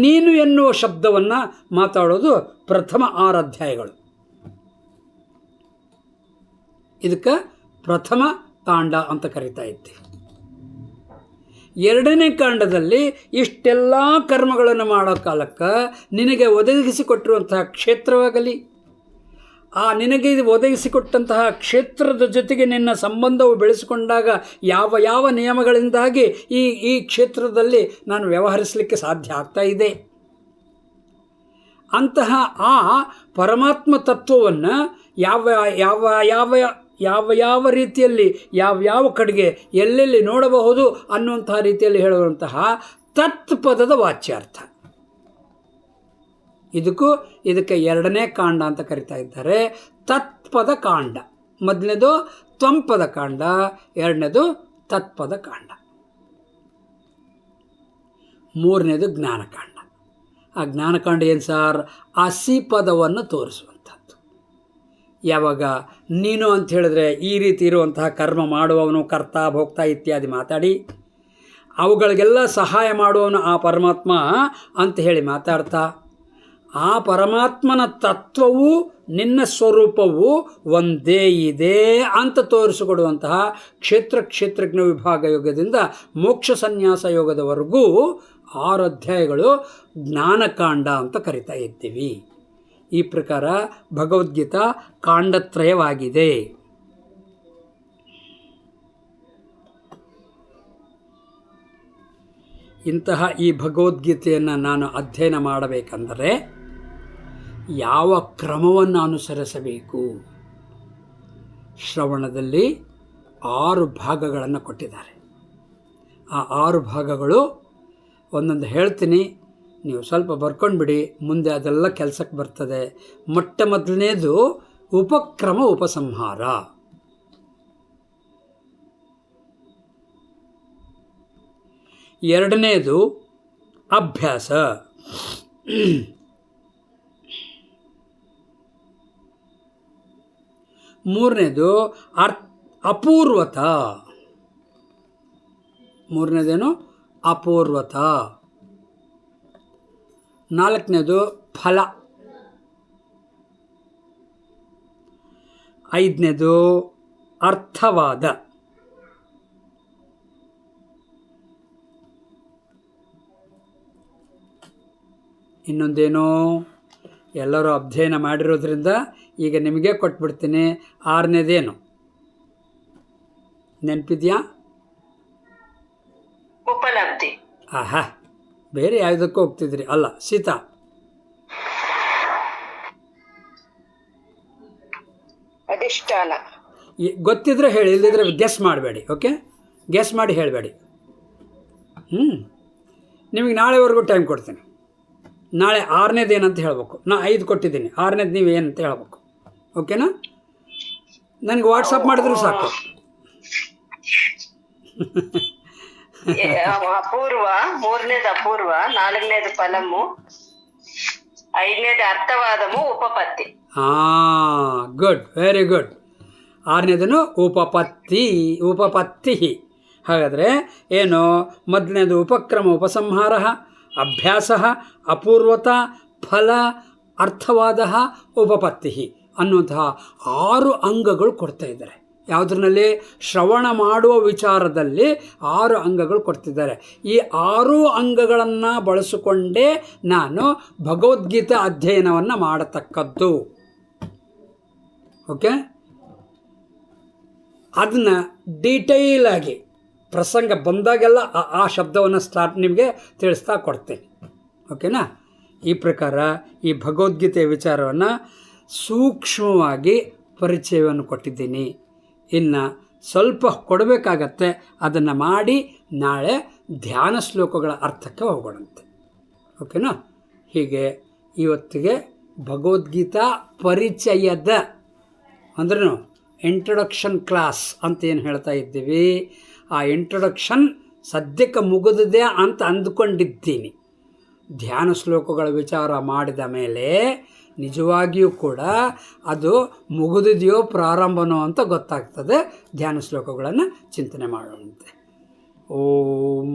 ನೀನು ಎನ್ನುವ ಶಬ್ದವನ್ನು ಮಾತಾಡೋದು ಪ್ರಥಮ 6 ಅಧ್ಯಾಯಗಳು. ಇದಕ್ಕೆ ಪ್ರಥಮ ಕಾಂಡ ಅಂತ ಕರಿತಾ ಇದ್ದೀವಿ. 2ನೇ ಕಾಂಡದಲ್ಲಿ ಇಷ್ಟೆಲ್ಲ ಕರ್ಮಗಳನ್ನು ಮಾಡೋ ಕಾಲಕ್ಕೆ ನಿನಗೆ ಒದಗಿಸಿಕೊಟ್ಟಿರುವಂತಹ ಕ್ಷೇತ್ರವಾಗಲಿ, ಆ ನಿನಗೆ ಇದು ಒದಗಿಸಿಕೊಟ್ಟಂತಹ ಕ್ಷೇತ್ರದ ಜೊತೆಗೆ ನಿನ್ನ ಸಂಬಂಧವು ಬೆಳೆಸಿಕೊಂಡಾಗ ಯಾವ ಯಾವ ನಿಯಮಗಳಿಂದಾಗಿ ಈ ಕ್ಷೇತ್ರದಲ್ಲಿ ನಾನು ವ್ಯವಹರಿಸಲಿಕ್ಕೆ ಸಾಧ್ಯ ಆಗ್ತಾ ಇದೆ, ಅಂತಹ ಆ ಪರಮಾತ್ಮ ತತ್ವವನ್ನು ಯಾವ ಯಾವ ಯಾವ ಯಾವ ಯಾವ ರೀತಿಯಲ್ಲಿ ಯಾವ ಕಡೆಗೆ ಎಲ್ಲೆಲ್ಲಿ ನೋಡಬಹುದು ಅನ್ನುವಂತಹ ರೀತಿಯಲ್ಲಿ ಹೇಳುವಂತಹ ತತ್ಪದದ ವಾಚ್ಯಾರ್ಥ. ಇದಕ್ಕೆ 2ನೇ ಕಾಂಡ ಅಂತ ಕರಿತಾ ಇದ್ದಾರೆ. ತತ್ಪದ ಕಾಂಡ. ಮೊದಲನೇದು ತ್ವಂಪದ ಕಾಂಡ, 2ನೇದು ತತ್ಪದ ಕಾಂಡ, 3ನೇದು ಜ್ಞಾನಕಾಂಡ. ಆ ಜ್ಞಾನಕಾಂಡ ಏನು ಸಾರ್? ಅಸಿ ಪದವನ್ನು ತೋರಿಸುವಂಥದ್ದು. ಯಾವಾಗ ನೀನು ಅಂತ ಹೇಳಿದ್ರೆ ಈ ರೀತಿ ಇರುವಂತಹ ಕರ್ಮ ಮಾಡುವವನು ಕರ್ತ ಭೋಕ್ತ ಇತ್ಯಾದಿ ಮಾತಾಡಿ, ಅವುಗಳಿಗೆಲ್ಲ ಸಹಾಯ ಮಾಡುವವನು ಆ ಪರಮಾತ್ಮ ಅಂತ ಹೇಳಿ ಮಾತಾಡ್ತಾ, ಆ ಪರಮಾತ್ಮನ ತತ್ವವು ನಿನ್ನ ಸ್ವರೂಪವು ಒಂದೇ ಇದೆ ಅಂತ ತೋರಿಸಿಕೊಡುವಂತಹ ಕ್ಷೇತ್ರಜ್ಞ ವಿಭಾಗ ಯೋಗದಿಂದ ಮೋಕ್ಷ ಸನ್ಯಾಸ ಯೋಗದವರೆಗೂ 6 ಅಧ್ಯಾಯಗಳು ಜ್ಞಾನಕಾಂಡ ಅಂತ ಕರಿತಾ ಇದ್ದೀವಿ. ಈ ಪ್ರಕಾರ ಭಗವದ್ಗೀತಾ ಕಾಂಡತ್ರಯವಾಗಿದೆ. ಇಂತಹ ಈ ಭಗವದ್ಗೀತೆಯನ್ನು ನಾನು ಅಧ್ಯಯನ ಮಾಡಬೇಕೆಂದರೆ ಯಾವ ಕ್ರಮವನ್ನು ಅನುಸರಿಸಬೇಕು? ಶ್ರವಣದಲ್ಲಿ 6 ಭಾಗಗಳನ್ನು ಕೊಟ್ಟಿದ್ದಾರೆ. ಆ 6 ಭಾಗಗಳು ಒಂದೊಂದು ಹೇಳ್ತೀನಿ, ನೀವು ಸ್ವಲ್ಪ ಬರ್ಕೊಂಡ್ಬಿಡಿ, ಮುಂದೆ ಅದೆಲ್ಲ ಕೆಲಸಕ್ಕೆ ಬರ್ತದೆ. ಮೊದಲನೇದು ಉಪಕ್ರಮ ಉಪಸಂಹಾರ. ಎರಡನೇದು ಅಭ್ಯಾಸ. ಮೂರನೇದು ಅಪೂರ್ವತ. ಮೂರನೇದೇನು? ಅಪೂರ್ವತ. ನಾಲ್ಕನೇದು ಫಲ. ಐದನೇದು ಅರ್ಥವಾದ. ಇನ್ನೊಂದೇನು ಎಲ್ಲರೂ ಅಧ್ಯಯನ ಮಾಡಿರೋದ್ರಿಂದ ಈಗ ನಿಮಗೆ ಕೊಟ್ಬಿಡ್ತೀನಿ. ಆರನೇದೇನು ನೆನಪಿದ್ಯಾ? ಉಪಲಬ್ಧಿ. ಆಹಾ, ಬೇರೆ ಯಾವುದಕ್ಕೂ ಹೋಗ್ತಿದ್ರಿ ಅಲ್ಲ ಸೀತಾ? ಅಧಿಷ್ಠಾನ. ಗೊತ್ತಿದ್ರೆ ಹೇಳಿ, ಇಲ್ಲದಿದ್ರೆ ಗೆಸ್ ಮಾಡಬೇಡಿ. ಓಕೆ, ಗೆಸ್ ಮಾಡಿ ಹೇಳಬೇಡಿ. ನಿಮಗೆ ನಾಳೆವರೆಗೂ ಟೈಮ್ ಕೊಡ್ತೀನಿ. ನಾಳೆ ಆರನೇದು ಏನಂತ ಹೇಳಬೇಕು. ನಾ 5 ಕೊಟ್ಟಿದ್ದೀನಿ, ಆರನೇದು ನೀವು ಏನಂತ ಹೇಳಬೇಕು. ಓಕೆನಾ? ನನಗೆ ವಾಟ್ಸಪ್ ಮಾಡಿದ್ರು ಸಾಕು. ಅಪೂರ್ವ, ಮೂರನೇದು ಅಪೂರ್ವ, ನಾಲ್ಕನೇದು ಫಲಮು, ಐದನೇದು ಅರ್ಥವಾದಮು, ಉಪಪತ್ತಿ. Good, very good. ಆರನೇದನು ಉಪಪತ್ತಿ. ಹಾಗಾದರೆ ಏನು? ಮೊದಲನೇದು ಉಪಕ್ರಮ ಉಪಸಂಹಾರ, ಅಭ್ಯಾಸ, ಅಪೂರ್ವತ, ಫಲ, ಅರ್ಥವಾದ, ಉಪಪತ್ತಿ ಅನ್ನುವಂತಹ 6 ಅಂಗಗಳು ಕೊಡ್ತಾ ಇದ್ದಾರೆ. ಯಾವುದರಲ್ಲಿ? ಶ್ರವಣ ಮಾಡುವ ವಿಚಾರದಲ್ಲಿ 6 ಅಂಗಗಳು ಕೊಡ್ತಿದ್ದಾರೆ. ಈ 6 ಅಂಗಗಳನ್ನು ಬಳಸಿಕೊಂಡೇ ನಾನು ಭಗವದ್ಗೀತಾ ಅಧ್ಯಯನವನ್ನು ಮಾಡತಕ್ಕದ್ದು. ಓಕೆ, ಅದನ್ನು ಡೀಟೇಲಾಗಿ ಪ್ರಸಂಗ ಬಂದಾಗೆಲ್ಲ ಆ ಶಬ್ದವನ್ನು ನಿಮಗೆ ತಿಳಿಸ್ತಾ ಕೊಡ್ತೇನೆ. ಓಕೆನಾ? ಈ ಪ್ರಕಾರ ಈ ಭಗವದ್ಗೀತೆಯ ವಿಚಾರವನ್ನು ಸೂಕ್ಷ್ಮವಾಗಿ ಪರಿಚಯವನ್ನು ಕೊಟ್ಟಿದ್ದೀನಿ. ಇನ್ನು ಸ್ವಲ್ಪ ಕೊಡಬೇಕಾಗತ್ತೆ, ಅದನ್ನು ಮಾಡಿ ನಾಳೆ ಧ್ಯಾನ ಶ್ಲೋಕಗಳ ಅರ್ಥಕ್ಕೆ ಹೋಗೋಣಂತೆ. ಓಕೆನಾ? ಹೀಗೆ ಇವತ್ತಿಗೆ ಭಗವದ್ಗೀತಾ ಪರಿಚಯದ ಅಂದ್ರೂ ಇಂಟ್ರೊಡಕ್ಷನ್ ಕ್ಲಾಸ್ ಅಂತ ಏನು ಹೇಳ್ತಾ ಇದ್ದೀವಿ, ಆ ಇಂಟ್ರೊಡಕ್ಷನ್ ಸದ್ಯಕ್ಕೆ ಮುಗಿದಿದೆ ಅಂತ ಅಂದ್ಕೊಂಡಿದ್ದೀನಿ. ಧ್ಯಾನ ಶ್ಲೋಕಗಳ ವಿಚಾರ ಮಾಡಿದ ಮೇಲೆ ನಿಜವಾಗಿಯೂ ಕೂಡ ಅದು ಮುಗಿದಿದೆಯೋ ಪ್ರಾರಂಭನೋ ಅಂತ ಗೊತ್ತಾಗ್ತದೆ. ಧ್ಯಾನ ಶ್ಲೋಕಗಳನ್ನು ಚಿಂತನೆ ಮಾಡೋಣಂತೆ. ಓಂ